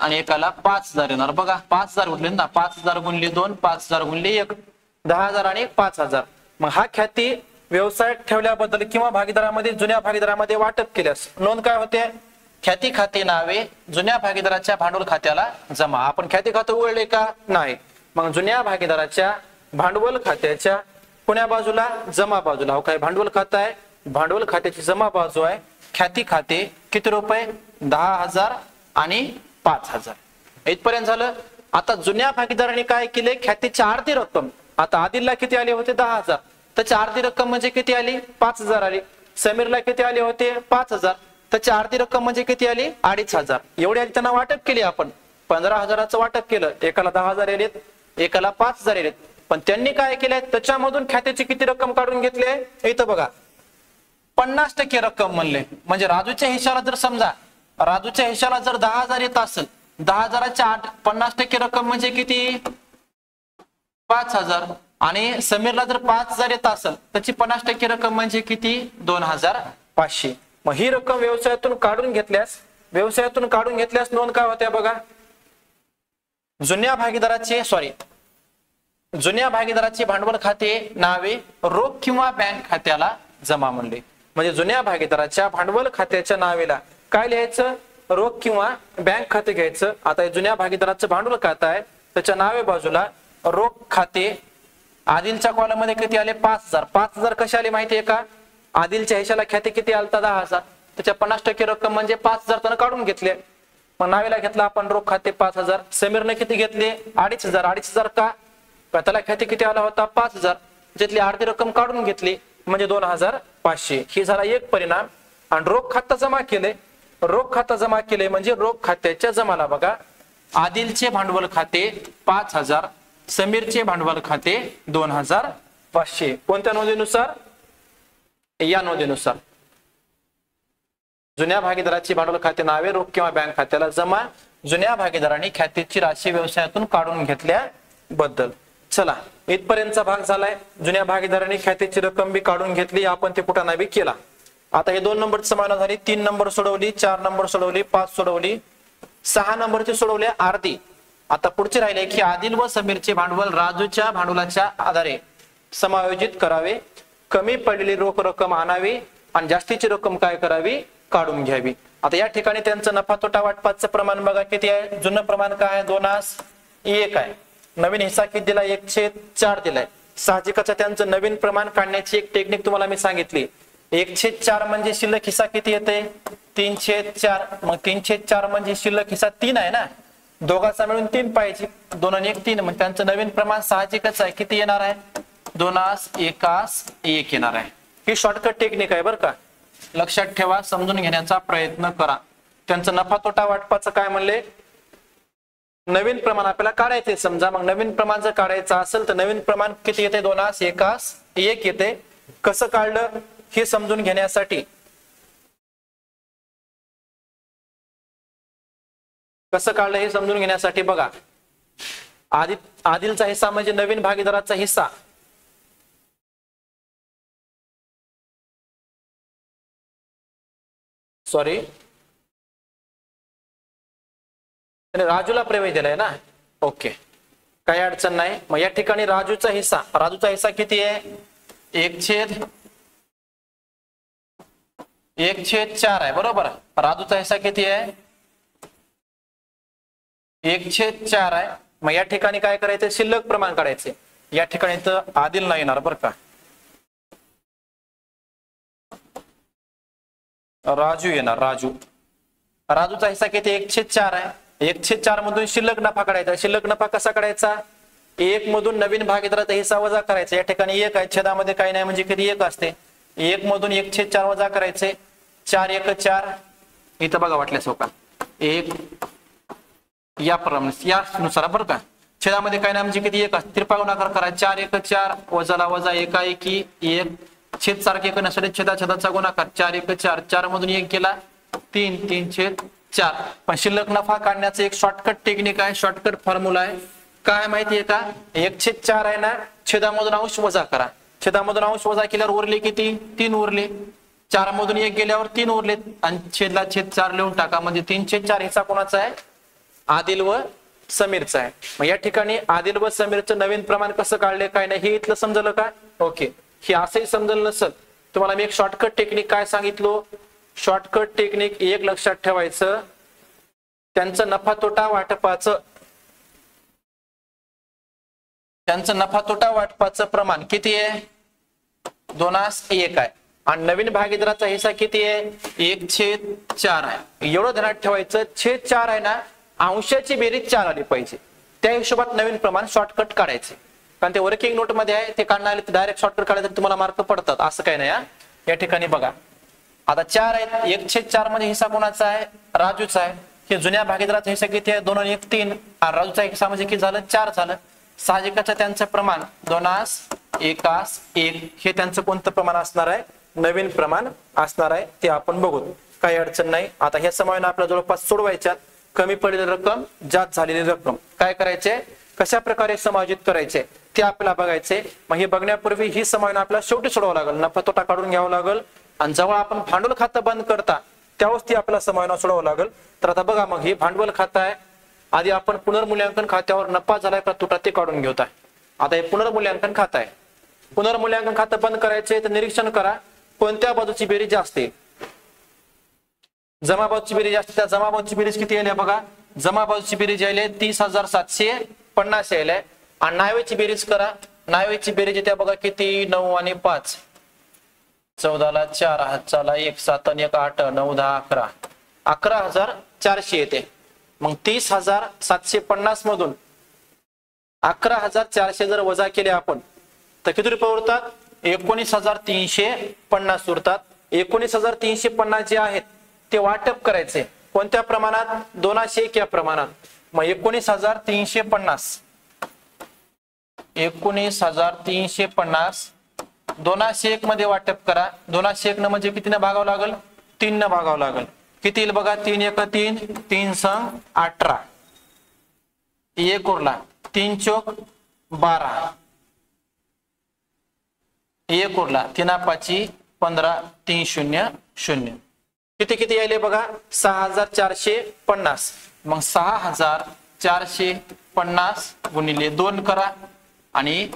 आणि एकाला 5,000 येणार बघा. 5,000 उरले ना, 5,000 गुणले 2, 5,000 गुणले 1, 10,000 आणि 5,000. मग हा ख्याती व्यवसायात ठेवल्याबद्दल किंवा भागीदारामध्ये जुन्या भागीदारामध्ये वाटप केल्यास नोंद काय होते? ख्याती खाते नावे जुन्या भागीदाराच्या भांडवल खात्याला जमा. आपण ख्याती खाते उघडले का? नाही. मग जुन्या भागीदाराच्या भांडवल खात्याच्या कोण्या बाजूला? जमा बाजूला. हो काय, भांडवल खातं आहे, भांडवल खात्याची जमा बाजू आहे. ख्याती खाते किती रुपये? 10,000 आणि 5,000. इथपर्यंत झालं. आता जुन्या भागीदारांनी काय केले? ख्यातीची अर्धी रक्कम, आता आदिलला किती आले होते? 10,000, त्याची अर्धी रक्कम म्हणजे किती आली? 5,000 आली. समीरला किती आले होते? 5,000, त्याची अर्धी रक्कम म्हणजे किती आली? 2,500. एवढी आली त्यांना वाटप केली आपण. 15,000चं वाटप केलं. एकाला 10,000 आलेत, एकाला 5,000 आलेत. पण त्यांनी काय केलंय? त्याच्यामधून खात्याची किती रक्कम काढून घेतली? इथं बघा, 50% रक्कम म्हणले. म्हणजे राजूच्या हिश्शाला जर समजा, राजूच्या हिश्शाला जर 10,000 येत असेल, 10,000च्या 50% रक्कम म्हणजे किती? 5,000. आणि समीरला जर 5,000 येत असेल, त्याची 50% रक्कम म्हणजे किती? 2,500. मग ही रक्कम व्यवसायातून काढून घेतल्यास, नोंद काय होत्या बघा? जुन्या भागीदाराचे भांडवल खाते नावे रोख किंवा बँक खात्याला जमा म्हणले. म्हणजे जुन्या भागीदाराच्या भांडवल खात्याच्या नावेला काय लिहायचं? रोख किंवा बँक खाते घ्यायचं. आता जुन्या भागीदाराचं भांडवल खातं आहे, त्याच्या नावे बाजूला रोख खाते. आदिलच्या कॉलम मध्ये किती आले? 5,000. 5,000 कशा आले माहितीये का? आदिलच्या हिशाला खाते किती आलता? 10,000, त्याच्या 50% रक्कम म्हणजे 5,000 त्यानं काढून घेतले. मग नावेला घेतला आपण रोख खाते 5,000. समीरने किती घेतले? 2,500. 2,500 का? त्याला खाते किती आला होता? 5,000, ज्यातली अर्धी रक्कम काढून घेतली म्हणजे 2,500. ही झाला एक परिणाम. आणि रोख खातं जमा केले. रोख खातं जमा केले म्हणजे रोख खात्याच्या जमाला बघा, आदिलचे भांडवल खाते 5,000, समीरचे भांडवल खाते 2,500. कोणत्या नोंदीनुसार? या नोंदीनुसार. जुन्या भागीदाराची भांडवल खाते नावे रोख किंवा बँक खात्याला जमा, जुन्या भागीदारांनी खात्याची राशी व्यवसायातून काढून घेतल्याबद्दल. चला, इथपर्यंतचा भाग झालाय. जुन्या भागीदारांनी खात्याची रक्कम बी काढून घेतली, आपण ते कुठं बी केला. आता हे 2 नंबरची समाधान झाली. 3 नंबर सोडवली, 4 नंबर सोडवली, 5 सोडवली, 6 नंबरची सोडवली अर्धी. आता पुढचे राहिले की आदिल व समीरचे भांडवल राजूच्या भांडवलाच्या आधारे समायोजित करावे, कमी पडलेली रोख रक्कम आणावी आणि जास्तीची रक्कम काय करावी? काढून घ्यावी. आता या ठिकाणी त्यांचं नफा तोटा वाटपाचं प्रमाण बघा किती आहे? जुनं प्रमाण काय आहे? 2:1 आहे. नवीन हिस्सा किती दिला? 1/4 दिलाय. साहजिकच त्यांचं नवीन प्रमाण काढण्याची एक टेक्निक तुम्हाला मी सांगितली. 1/4 म्हणजे शिल्लक हिस्सा किती येते? 3/4. मग 3/4 म्हणजे शिल्लक हिस्सा 3 आहे ना, दोघांचा मिळून 3 पाहिजे. 2 आणि 1 3. मग त्यांचं नवीन प्रमाण साहजिकच आहे. किती येणार आहे? 2:1 येणार आहे. ही शॉर्टकट टेक्निक आहे बरं का, लक्षात ठेवा, समजून घेण्याचा प्रयत्न करा. त्यांचं नफा तोटा वाटपाचं काय म्हणले? नवीन प्रमाण आपल्याला काढायचे. समजा मग नवीन प्रमाण जर काढायचं असेल तर नवीन प्रमाण किती येते? 2:1 येते. कसं काढलं हे समजून घेण्यासाठी, कसं काढलं हे समजून घेण्यासाठी बघा, आदिलचा हिस्सा म्हणजे नवीन भागीदाराचा हिस्सा. सॉरी, राजूला प्रवेश दिलाय ना. ओके, काही अडचण नाही. मग या ठिकाणी राजूचा हिस्सा किती आहे? 1/4 आहे बरोबर. राजूचा हिस्सा किती आहे? 1/4 आहे. मग या ठिकाणी काय करायचं? शिल्लक प्रमाण काढायचे. या ठिकाणी तर आदिल नाही येणार बरं का, राजू येणार. राजूचा हिस्सा किती? 1/4 आहे. 1/4 मधून शिल्लक नफा काढायचा. शिल्लक नफा कसा काढायचा? 1 मधून नवीन भागीदाराचा हिस्सा वजा करायचा. या ठिकाणी 1 आहे, छेदामध्ये काही नाही म्हणजे किती? 1 असते. 1 मधून 1/4 वजा करायचे. 4/1 इथं बघा वाटल्यास हो का, 1 यानुसार बरं का, छेदामध्ये काही नाही म्हणजे किती? 1 असते. तिरपा गुणाकार करा. 4/1 वजाला वजा 1 छेद सारखे करण्यासाठी छेदाचा गुणाकार. 4/1 4 मधून 1 गेला 3 3/4. पण शिल्लक नफा काढण्याचं एक शॉर्टकट टेक्निक आहे, शॉर्टकट फॉर्म्युला आहे. काय माहितीये का? 1/4 आहे ना, छेदामधून अंश वजा करा. छेदामधून अंश वजा केल्यावर उरले किती? 3 उरले. 4 मधून 1 गेल्यावर 3 उरले आणि छेदला छेद 4 लिहून टाका. म्हणजे 3/4 हिस्सा कोणाचा आहे? आदिल व समीरचा आहे. मग या ठिकाणी आदिल व समीरचं नवीन प्रमाण कसं काढले काय नाही हे इथलं समजलं का? ओके. हे असंही समजलं नसेल तुम्हाला मी एक शॉर्टकट टेक्निक काय सांगितलो. शॉर्टकट टेक्निक एक लक्षात ठेवायचं, त्यांचं नफा तोटा वाटपाचं प्रमाण किती आहे? 2:1 आहे. आणि नवीन भागीदाराचा हिस्सा किती आहे? 1/4 आहे. एवढं ध्यानात ठेवायचं, 1/4 आहे ना, अंशाची बेरीज 4 आली पाहिजे. त्या हिशोबात नवीन प्रमाण शॉर्टकट काढायचे. कारण ते वर्किंग नोट मध्ये आहे, ते काढणार आले तर डायरेक्ट शॉर्टकट काढायचं तुम्हाला मार्क पडतात, असं काही नाही. या ठिकाणी बघा आता 4 आहेत. 1/4 मध्ये हिस्सा कोणाचा आहे? राजूचा आहे. हे जुन्या भागीदाराचा हिस्सा किती आहे? 2 आणि 1 3. आणि राजूचा हिस्सा म्हणजे किती झालं? 4 झालं. साहजिकच त्यांचं प्रमाण 2:1 हे त्यांचं कोणतं प्रमाण असणार आहे? नवीन प्रमाण असणार आहे. ते आपण बघू, काही अडचण नाही. आता ह्या समायोजन आपल्याला जवळपास सोडवायच्यात. कमी पडलेली रक्कम, जास्त झालेली रक्कम काय करायचे, कशा प्रकारे समायोजित करायचे ते आपल्याला बघायचे. मग हे बघण्यापूर्वी ही समायोजन आपल्याला शेवटी सोडवावं लागेल, नफा तोटा काढून घ्यावं लागेल. आणि जेव्हा आपण भांडवल खातं बंद करता त्यावेळेस ती आपल्याला समायोजन सोडवावं लागेल. तर आता बघा, मग हे भांडवल खातं आहे. आधी आपण पुनर्मूल्यांकन खात्यावर नफा झालाय का तोटा ते काढून घेऊत आहे. आता हे पुनर्मूल्यांकन खातं आहे. पुनर्मूल्यांकन खातं बंद करायचे तर निरीक्षण करा कोणत्या बाजूची बेरीज जास्त आहे. जमा बाजूची बेरीज जास्त. त्या जमा बाजूची बेरीज किती आली बघा. जमा बाजूची बेरीज आली 30,750 आली. आणि नायवेची बेरीज करा. नायवेची बेरीज येते बघा किती, 9 आणि 5, 14 ला 4, 7 1, 7 आणि 1 8, 9 10 11, 11,400 येते. मग 30,750 मधून 11,400 जर वजा केले आपण तर किती रुपये उरतात? 19,350 उरतात. 19,350 जे आहेत ते वाटप करायचे कोणत्या प्रमाणात? 2:1 या प्रमाणात. मग 19,350 2:1 मध्ये वाटप करा. 2:1 म्हणजे कितीने भागावं लागेल? 3 ने भागावं लागेल. किती येईल बघा? 3 1 3, 3 संग 18, 1 उरला, 3 चौक 12, 1 उरला, 3 5 15, 3 0 0. किती यायले बघा? 6,450. मग 6,450 गुणिले 2 करा आणि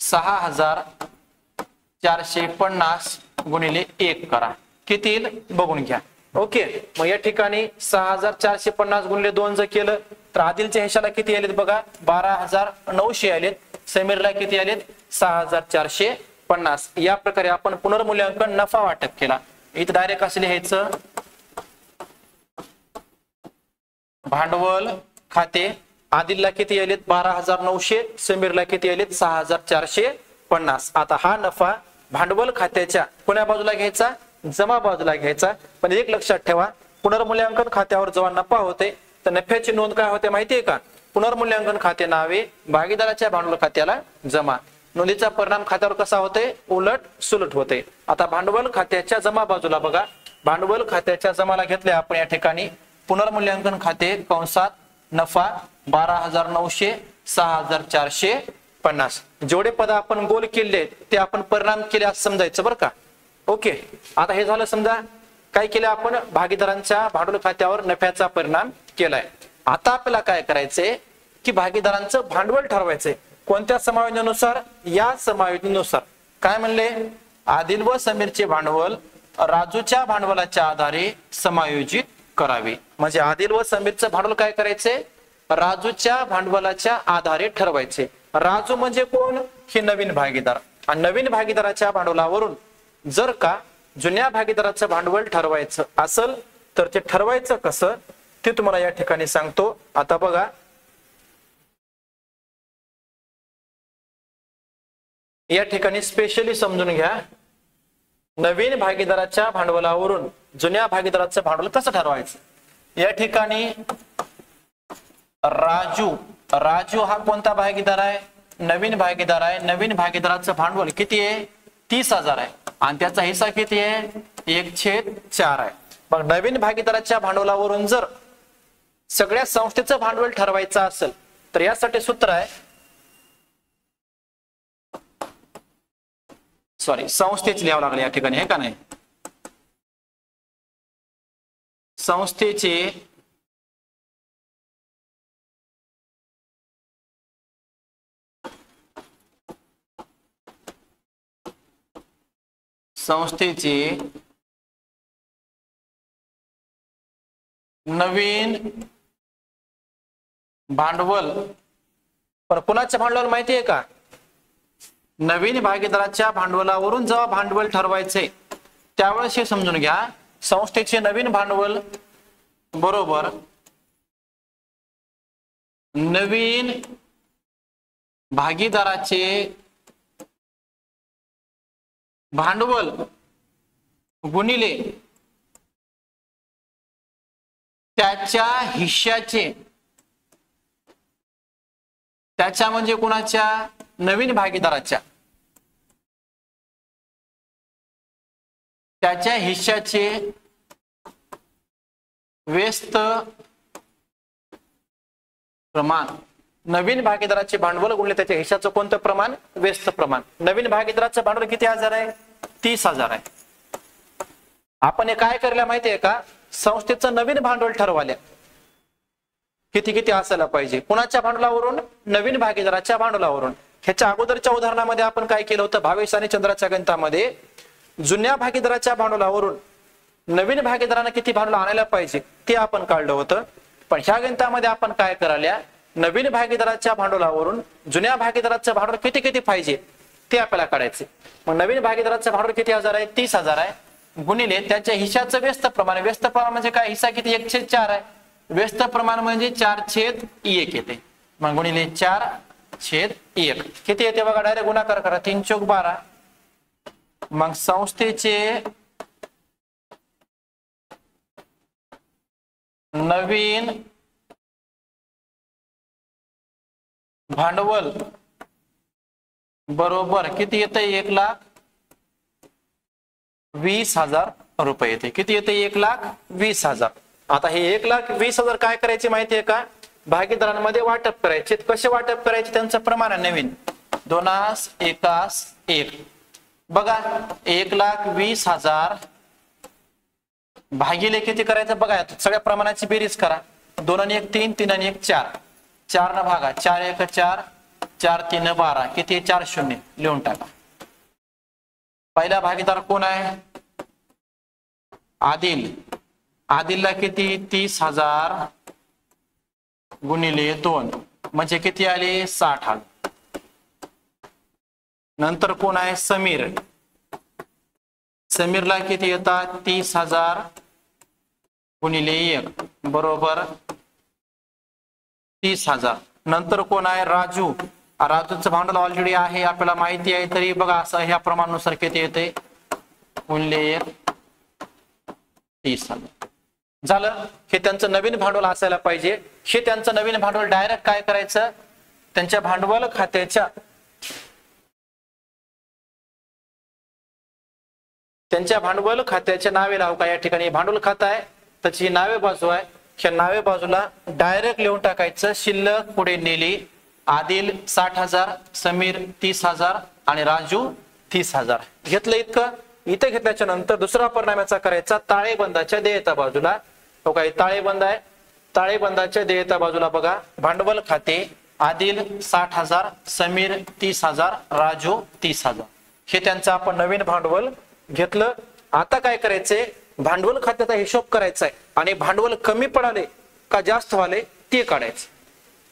6,450 गुणिले 1 करा. किती येईल बघून घ्या. ओके. मग या ठिकाणी 6,450 गुणिले 2 जर केलं तर आदिलच्या हिशाला किती आलेत बघा? 12,900 आलेत. समीरला किती आलेत? 6,450. या प्रकारे आपण पुनर्मूल्यांकन नफा वाटप केला. इथं डायरेक्ट असं लिहायचं, भांडवल खाते आदिलला किती आलेत? 12,900. समीरला किती आलेत? 6,450. आता हा नफा भांडवल खात्याच्या कोण्या बाजूला घ्यायचा? जमा बाजूला घ्यायचा. पण एक लक्षात ठेवा, पुनर्मूल्यांकन खात्यावर जेव्हा नफा होते तर नफ्याची नोंद काय होते माहितीये का? पुनर्मूल्यांकन खाते नावे भागीदाराच्या भांडवल खात्याला जमा. नोंदीचा परिणाम खात्यावर कसा होते? उलट सुलट होते. आता भांडवल खात्याच्या जमा बाजूला बघा. भांडवल खात्याच्या जमाला घेतले आपण या ठिकाणी पुनर्मूल्यांकन खाते कंसात नफा 12,900, 6,450. जेवढे पद आपण गोल केले ते आपण परिणाम केले असं समजायचं बरं का. ओके. आता हे झालं. समजा काय केलं आपण? भागीदारांच्या भांडवल खात्यावर नफ्याचा परिणाम केलाय. आता आपल्याला काय करायचंय की भागीदारांचं भांडवल ठरवायचंय. कोणत्या समायोजनानुसार? या समायोजनानुसार. काय म्हणले? आदिल व समीरचे भांडवल राजूच्या भांडवलाच्या आधारे समायोजित करावे. म्हणजे आदिल व समीरचं भांडवल काय करायचे? राजूच्या भांडवलाच्या आधारे ठरवायचे. राजू म्हणजे कोण? हे नवीन भागीदार. आणि नवीन भागीदाराच्या भांडवलावरून जर का जुन्या भागीदाराचं भांडवल ठरवायचं असेल तर ते ठरवायचं कसं ते तुम्हाला या ठिकाणी सांगतो. आता बघा, या ठिकाणी स्पेशली समजून घ्या. नवीन भागीदाराच्या भांडवलावरून जुन्या भागीदाराचं भांडवल कसं ठरवायचं. या ठिकाणी राजू हा कोणता भागीदार आहे? नवीन भागीदार आहे. नवीन भागीदाराचं भांडवल किती आहे? 30,000 आहे. आणि त्याचा हिस्सा किती आहे? 1/4 आहे. मग नवीन भागीदाराच्या भांडवलावरून जर सगळ्या संस्थेचं भांडवल ठरवायचं असेल तर यासाठी सूत्र आहे, संस्थेच लिहावं लागलं या ठिकाणी, हे का नाही? संस्थेचे संस्थेचे नवीन भांडवल, पण कुणाचं भांडवल माहिती आहे का? नवीन भागीदाराच्या भांडवलावरून जेव्हा भांडवल ठरवायचे त्यावेळेस हे समजून घ्या, संस्थेचे नवीन भांडवल बरोबर नवीन भागीदाराचे भांडवल गुणिले त्याच्या हिश्श्याचे, त्याच्या म्हणजे कुणाच्या? नवीन भागीदाराच्या, त्याच्या हिश्श्याचे व्यस्त प्रमाण. नवीन भागीदाराचे भांडवल गुणिले त्याच्या हिश्श्याचं कोणतं प्रमाण? व्यस्त प्रमाण. नवीन भागीदाराचं भांडवल किती हजार आहे? 30,000 आहे. आपण हे काय करायला माहितीये का? संस्थेचं नवीन भांडवल ठरवाल्या किती किती असायला पाहिजे. कुणाच्या भांडवलावरून? नवीन भागीदाराच्या भांडवलावरून. ह्याच्या अगोदरच्या उदाहरणामध्ये आपण काय केलं होतं? भावेश आणि चंद्राच्या गणितामध्ये जुन्या भागीदाराच्या भांडवलावरून नवीन भागीदारांना किती भांडवल आणायला पाहिजे ते आपण काढलं होतं. पण ह्या गणितामध्ये आपण काय करायला, नवीन भागीदाराच्या भांडवलावरून जुन्या भागीदाराचं भांडवल किती किती पाहिजे ते आपल्याला काढायचे. मग नवीन भागीदाराचं भांडवल किती हजार आहे? 30,000 आहे. गुणिले त्याच्या हिश्श्याचं व्यस्त प्रमाण. व्यस्त प्रमाण म्हणजे काय? हिस्सा किती? 1/4 आहे. व्यस्त प्रमाण म्हणजे 4/1 येते. मग गुणिले 4/1 किती येते बघा, डायरेक्ट गुणाकार करा. 3 चौक 12. मग संस्थेचे नवीन भांडवल बरोबर किती येते? 1,20,000 रुपये येते. किती येते? 1,20,000. आता हे 1,20,000 काय करायचे माहितीये का? भागीदारांमध्ये वाटप करायचे. कसे वाटप करायचे? त्यांचं प्रमाण आहे नवीन 2:1:1. बघा 1,20,000 भागिले किती करायचं बघा, सगळ्या प्रमाणाची बेरीज करा. 2 आणि 1 3, 3 आणि 1 4, 4 न भागा. 4 1 4, 4 3 12. किती? 4 0 लिहून टाका. पहिला भागीदार कोण आहे? आदिल. आदिलला किती? 30,000 गुणिले 2 म्हणजे किती आले? 60,000. नंतर कोण आहे? समीर. समीरला किती येतात? 30,000 गुणिले 1 बरोबर 30,000. नंतर कोण आहे? राजू. राजूचं भांडवल ऑलरेडी आहे, आपल्याला माहिती आहे. तरी बघा असं ह्या प्रमाणानुसार किती येते? गुणिले 1 30,000 झालं. हे त्यांचं नवीन भांडवल असायला पाहिजे. हे त्यांचं नवीन भांडवल डायरेक्ट काय करायचं? त्यांच्या भांडवल खात्याच्या नावे लावू का? या ठिकाणी भांडवल खातं आहे, त्याची नावे बाजू आहे. ह्या नावे बाजूला डायरेक्ट लिहून टाकायचं. शिल्लक पुढे नेली. आदिल 60,000, समीर 30,000 आणि राजू 30,000 घेतलं. इतकं इथे घेतल्याच्या नंतर दुसरा परिणाम याचा करायचा ताळेबंदाच्या देयता बाजूला. हो काय? ताळेबंद आहे. ताळेबंदाच्या देयता बाजूला बघा भांडवल खाते. आदिल 60,000, समीर 30,000, राजू 30,000. हे त्यांचं आपण नवीन भांडवल घेतलं. आता काय करायचंय? भांडवल खात्याचा हिशोब करायचा आहे आणि भांडवल कमी पडाले का जास्त व्हाले ते काढायचं.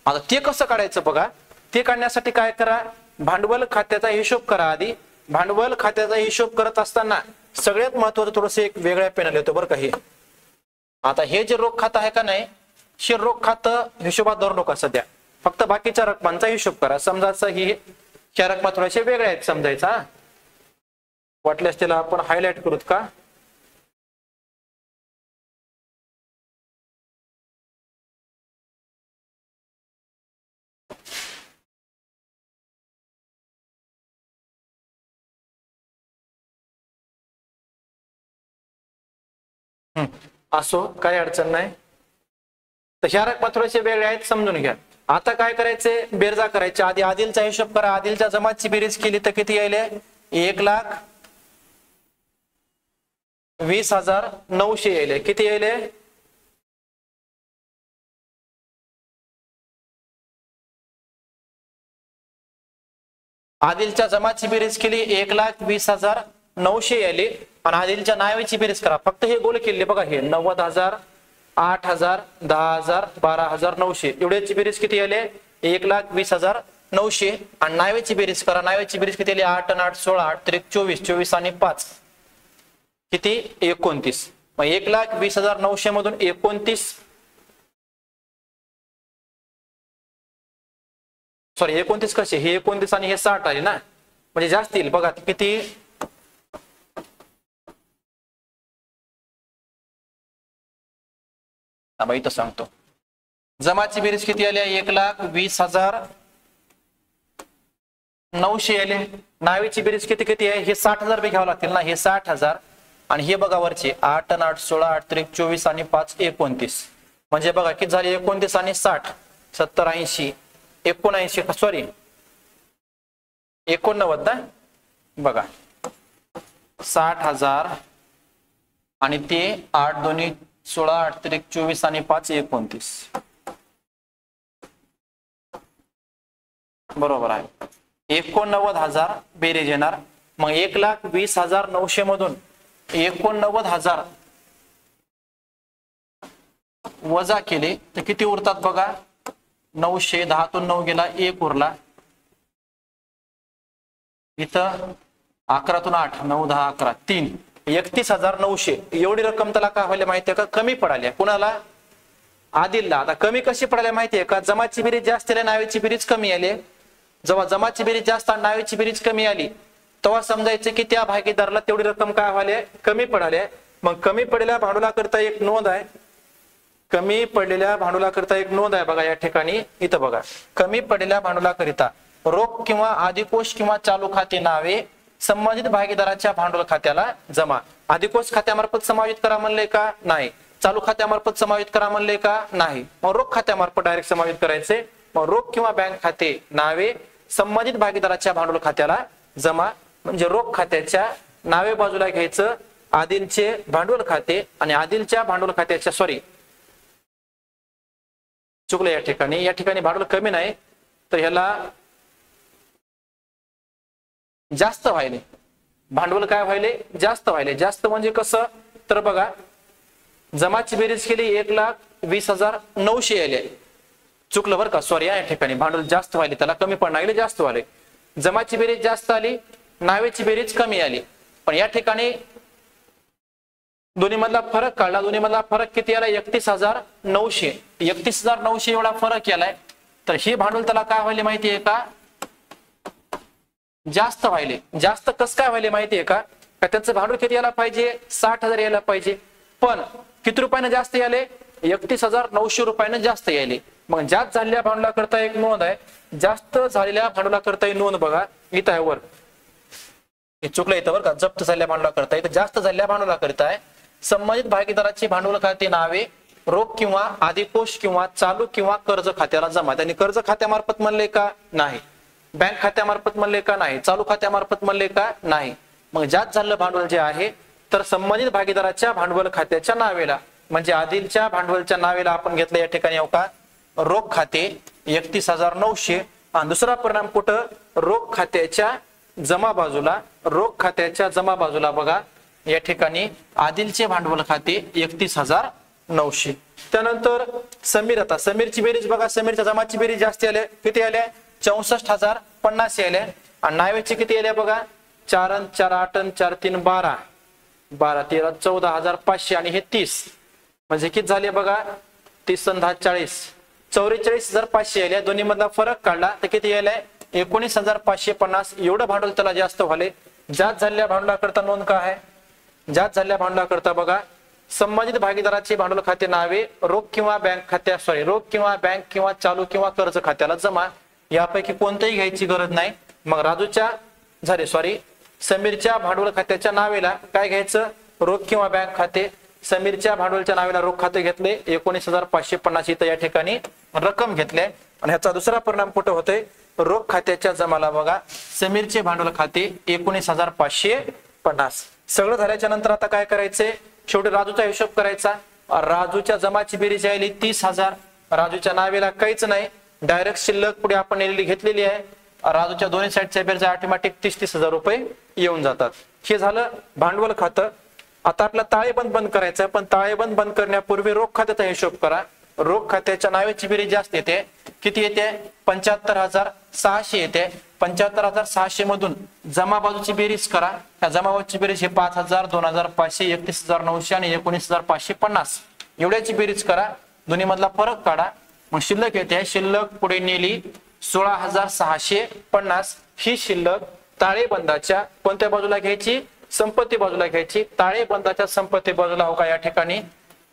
आता ते कसं काढायचं बघा. ते काढण्यासाठी काय करा? भांडवल खात्याचा हिशोब करा. आधी भांडवल खात्याचा हिशोब करत असताना सगळ्यात महत्वाचं थोडंसं एक वेगळ्या पेनाला येतो बरं का. हे आता हे जे रोख खातं आहे का नाही, हे रोख खातं हिशोबात धरू नका सध्या. फक्त बाकीच्या रकमांचा हिशोब करा. समजायचं ही ह्या रकमा थोड्याशा वेगळ्या आहेत समजायचा. वाटल्यास त्याला आपण हायलाइट करूत का? असो, काही अडचण नाही. तर ह्या रकमा थोडेसे वेगळे आहेत, समजून घ्या. आता काय करायचे? बेरजा करायचे. आधी आदिलचा हिशोब करा. आदिलच्या जमाची बेरीज केली तर किती यायले? 1,20,900 यायले. किती यायले? आदिलच्या जमाची बेरीज केली 1,20,000 900 आले आणि आदिलच्या नावेची बेरीज करा. फक्त हे गोल केले बघा, हे 90,000, 8,000, 10,000, 12,900 एवढ्याची बेरीज किती आले? 1,20,900. आणि नावेची बेरीज करा. नावेची बेरीज किती आली? 8 आणि 8 16, 8 त्रिक 24, 24 आणि 5 किती? 29. मग 1,20,900 मधून 29 कसे? हे 29 आणि हे 60 आले ना, म्हणजे जास्त येईल बघा. किती? इथं सांगतो. जमाची बेरीज किती आली? 1,20,900 आले. नावेची बेरीज किती किती आहे? हे 60,000 बी घ्यावं लागतील ना, हे 60,000 आणि हे बघा वरचे 8 आणि 8 16, 8 त्रिक 24 आणि 5 29. म्हणजे बघा किती झाले? 29 आणि 60 70 80 79 सॉरी 89 ना बघा. 60,000 आणि ते 8 दोन्ही 16, 8 त्रिक 24 आणि 5 29 बरोबर आहे. 89,000 बेरीज येणार. मग 1,20,900 मधून 89,000 वजा केले तर किती उरतात बघा? 900. 10 तून 9 गेला, 1 उरला. इथं 11 तून 8 9 10 11 3 31,900 एवढी रक्कम त्याला काय व्हायला माहितीये का? कमी पडाली. कुणाला? आदिलला. आता कमी कशी पडायला माहितीये का? जमाची बेरीज जास्त आली, नावेची बेरीज कमी आली. जेव्हा जमाची बेरीज जास्त आणि नावेची बेरीज कमी आली तेव्हा समजायचं की त्या भागीदाराला तेवढी रक्कम काय व्हायला? कमी पडाली. मग कमी पडलेल्या भांडवलाकरता एक नोंद आहे. कमी पडलेल्या भांडवलाकरता एक नोंद आहे बघा या ठिकाणी. इथं बघा, कमी पडलेल्या भांडवलाकरिता रोख किंवा अधिकोष किंवा चालू खाते नावे संबंधित भागीदाराच्या भांडवल खात्याला जमा. अधिकोष खात्यामार्फत समावित करा म्हणले का? नाही. चालू खात्यामार्फत समावित करा म्हणले का? नाही. मग रोख खात्यामार्फत डायरेक्ट समावित करायचे. मग रोख किंवा बँक खाते नावे संबंधित भागीदाराच्या भांडवल खात्याला जमा. म्हणजे रोख खात्याच्या नावे बाजूला घ्यायचं आदिलचे भांडवल खाते आणि आदिलच्या भांडवल खात्याच्या सॉरी चुकलं या ठिकाणी. या ठिकाणी भांडवल कमी नाही तर ह्याला जास्त व्हायले. भांडवल काय व्हायले? जास्त व्हायले. जास्त म्हणजे कसं? तर बघा, जमाची बेरीज केली 1,20,900 आले. चुकलं बरं का, सॉरी. या ठिकाणी भांडवल जास्त व्हायले, त्याला कमी पडणार गेले, जास्त व्हायले. जमाची बेरीज जास्त आली, नावेची बेरीज कमी आली. पण या ठिकाणी दोन्ही मधला फरक काढला. दोन्ही मधला फरक किती आला? 31,900. 31,900 एवढा फरक आलाय. तर हे भांडवल त्याला काय व्हायले माहितीये का? जास्त व्हायले. जास्त कसं काय व्हायले माहितीये का? त्याचं भांडवल किती यायला पाहिजे? 60,000 यायला पाहिजे. पण किती रुपयाने जास्त यायले? 31,900 रुपयाने जास्त यायले. मग जास्त झालेल्या भांडवलाकरता एक नोंद आहे. जास्त झालेल्या भांडवलाकरता एक नोंद बघा इथं आहे वर. हे चुकलं इथं बरं का. जप्त झालेल्या भांडवलाकरता इथं जास्त झालेल्या भांडवलाकरता आहे संबंधित भागीदाराची भांडवल खाते नावे रोख किंवा अधिकोष किंवा चालू किंवा कर्ज खात्याला जमा. त्यांनी कर्ज खात्यामार्फत म्हणले का? नाही. बँक खात्यामार्फत म्हणले का? नाही. चालू खात्यामार्फत म्हणले का? नाही. मग जास्त झालेलं भांडवल जे आहे तर संबंधित भागीदाराच्या भांडवल खात्याच्या नावेला म्हणजे आदिलच्या भांडवलच्या नावेला आपण घेतलं या ठिकाणी हो का? रोख खाते 31,900. आणि दुसरा परिणाम कुठं? रोख खात्याच्या जमा बाजूला. रोख खात्याच्या जमा बाजूला बघा या ठिकाणी आदिलचे भांडवल खाते 31,900. त्यानंतर समीर. आता समीरची बेरीज बघा. समीरच्या जमाची बेरीज जास्त आले. किती आले? 64,050 आले. आणि नावेची किती आले बघा? 4 आणि 4 8 आणि 4 3 12 12 13 14,500 आणि हे 30 म्हणजे किती झाले बघा? 30 आणि 10 40 44,500 आले. दोन्ही मधला फरक काढला तर किती आलाय? 19,550. एवढं भांडवल त्याला जास्त व्हाले. जास्त झालेल्या भांडवलाकरता नोंद काय आहे? जास्त झालेल्या भांडवलाकरता बघा संबंधित भागीदाराचे भांडवल खाते नावे रोख किंवा बँक खात्या रोख किंवा बँक किंवा चालू किंवा कर्ज खात्याला जमा. यापैकी कोणतेही घ्यायची गरज नाही. मग राजूच्या समीरच्या भांडवल खात्याच्या नावेला काय घ्यायचं? रोख किंवा बँक खाते. समीरच्या भांडवलच्या नावेला रोख खाते घेतले 19,550 इथं या ठिकाणी रक्कम घेतली. आणि ह्याचा दुसरा परिणाम कुठं होतोय? रोख खात्याच्या जमाला बघा समीरचे भांडवल खाते 19,550. सगळं झाल्याच्या नंतर आता काय करायचंय? शेवटी राजूचा हिशोब करायचा. राजूच्या जमाची बेरीज आली 30,000. राजूच्या नावेला काहीच नाही, डायरेक्ट शिल्लक पुढे आपण घेतलेली आहे. राजूच्या दोन्ही साईडच्या बेरजा ऑटोमॅटिक 30,000 रुपये येऊन जातात. हे झालं भांडवल खातं. आता आपल्याला ताळेबंद बंद करायचं, पण ताळेबंद बंद करण्यापूर्वी रोख खात्याचा हिशोब करा. रोख खात्याच्या नावाची बेरीज जास्त येते. किती येते? 75,600 येते. 75,600 मधून जमा बाजूची बेरीज करा. या जमा बाजूची बेरीज हे 5,000, 2,500, 31,900 आणि 19,550 एवढ्याची बेरीज करा. दोन्ही मधला फरक काढा. मग शिल्लक येते. शिल्लक पुढे नेली 16,650. ही शिल्लक ताळेबंदाच्या कोणत्या बाजूला घ्यायची? संपत्ती बाजूला घ्यायची. ताळेबंदाच्या संपत्ती बाजूला हो का या ठिकाणी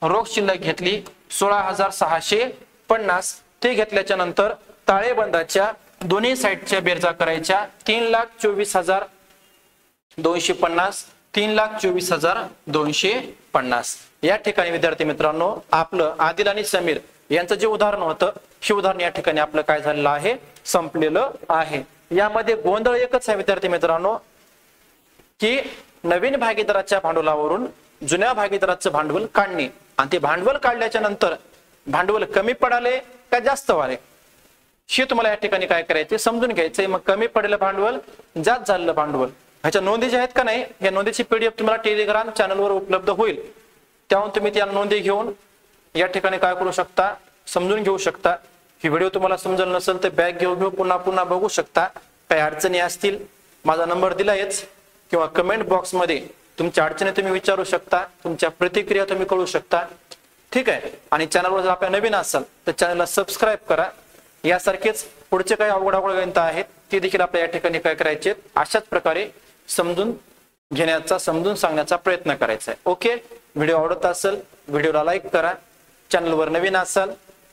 रोख शिल्लक घेतली 16,650. ते घेतल्याच्या नंतर ताळेबंदाच्या दोन्ही साईडच्या बेरजा करायच्या. 3,24,250, 3,24,250. या ठिकाणी विद्यार्थी मित्रांनो आपलं आदिल आणि समीर यांचं जे उदाहरण होतं हे उदाहरण या ठिकाणी आपलं काय झालेलं आहे? संपलेलं आहे. यामध्ये गोंधळ एकच आहे विद्यार्थी मित्रांनो की नवीन भागीदाराच्या भांडवलावरून जुन्या भागीदाराचं भांडवल काढणे आणि ते भांडवल काढल्याच्या नंतर भांडवल कमी पडाले का जास्त वाढले हे तुम्हाला या ठिकाणी काय करायचे समजून घ्यायचंय. मग कमी पडलेलं भांडवल, जास्त झालेलं भांडवल ह्याच्या नोंदी ज्या आहेत का नाही, या नोंदीची पीडीएफ तुम्हाला टेलिग्राम चॅनलवर उपलब्ध होईल. त्याहून तुम्ही त्या नोंदी घेऊन या ठिकाणी काय करू शकता? समजून घेऊ शकता. ही व्हिडिओ तुम्हाला समजलं नसेल तर बॅक घेऊ पुन्हा पुन्हा बघू शकता. काही अडचणी असतील माझा नंबर दिलायच किंवा कमेंट बॉक्स मध्ये तुमच्या अडचणी तुम्ही विचारू शकता. तुमच्या प्रतिक्रिया तुम्ही कळू शकता. ठीक आहे. आणि चॅनलवर जर आपण नवीन असाल तर चॅनलला सबस्क्राईब करा. यासारखेच पुढचे काही अवघड गणित आहेत ते देखील आपल्या या ठिकाणी काय करायचे अशाच प्रकारे समजून घेण्याचा, समजून सांगण्याचा प्रयत्न करायचा आहे. ओके. व्हिडिओ आवडत असेल व्हिडिओला लाईक करा. चॅनलवर नवीन असाल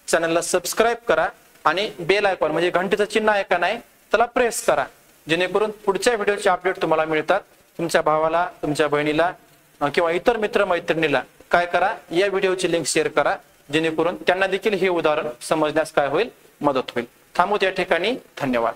चॅनलला सबस्क्राईब करा आणि बेल आयकॉन म्हणजे घंटेचं चिन्ह आहे का नाही त्याला प्रेस करा, जेणेकरून पुढच्या व्हिडिओचे अपडेट तुम्हाला मिळतात. तुमच्या भावाला, तुमच्या बहिणीला किंवा इतर मित्र मैत्रिणीला काय करा, या व्हिडिओची लिंक शेअर करा, जेणेकरून त्यांना देखील हे उदाहरण समजण्यास काय होईल? मदत होईल. थांबू त्या ठिकाणी. धन्यवाद.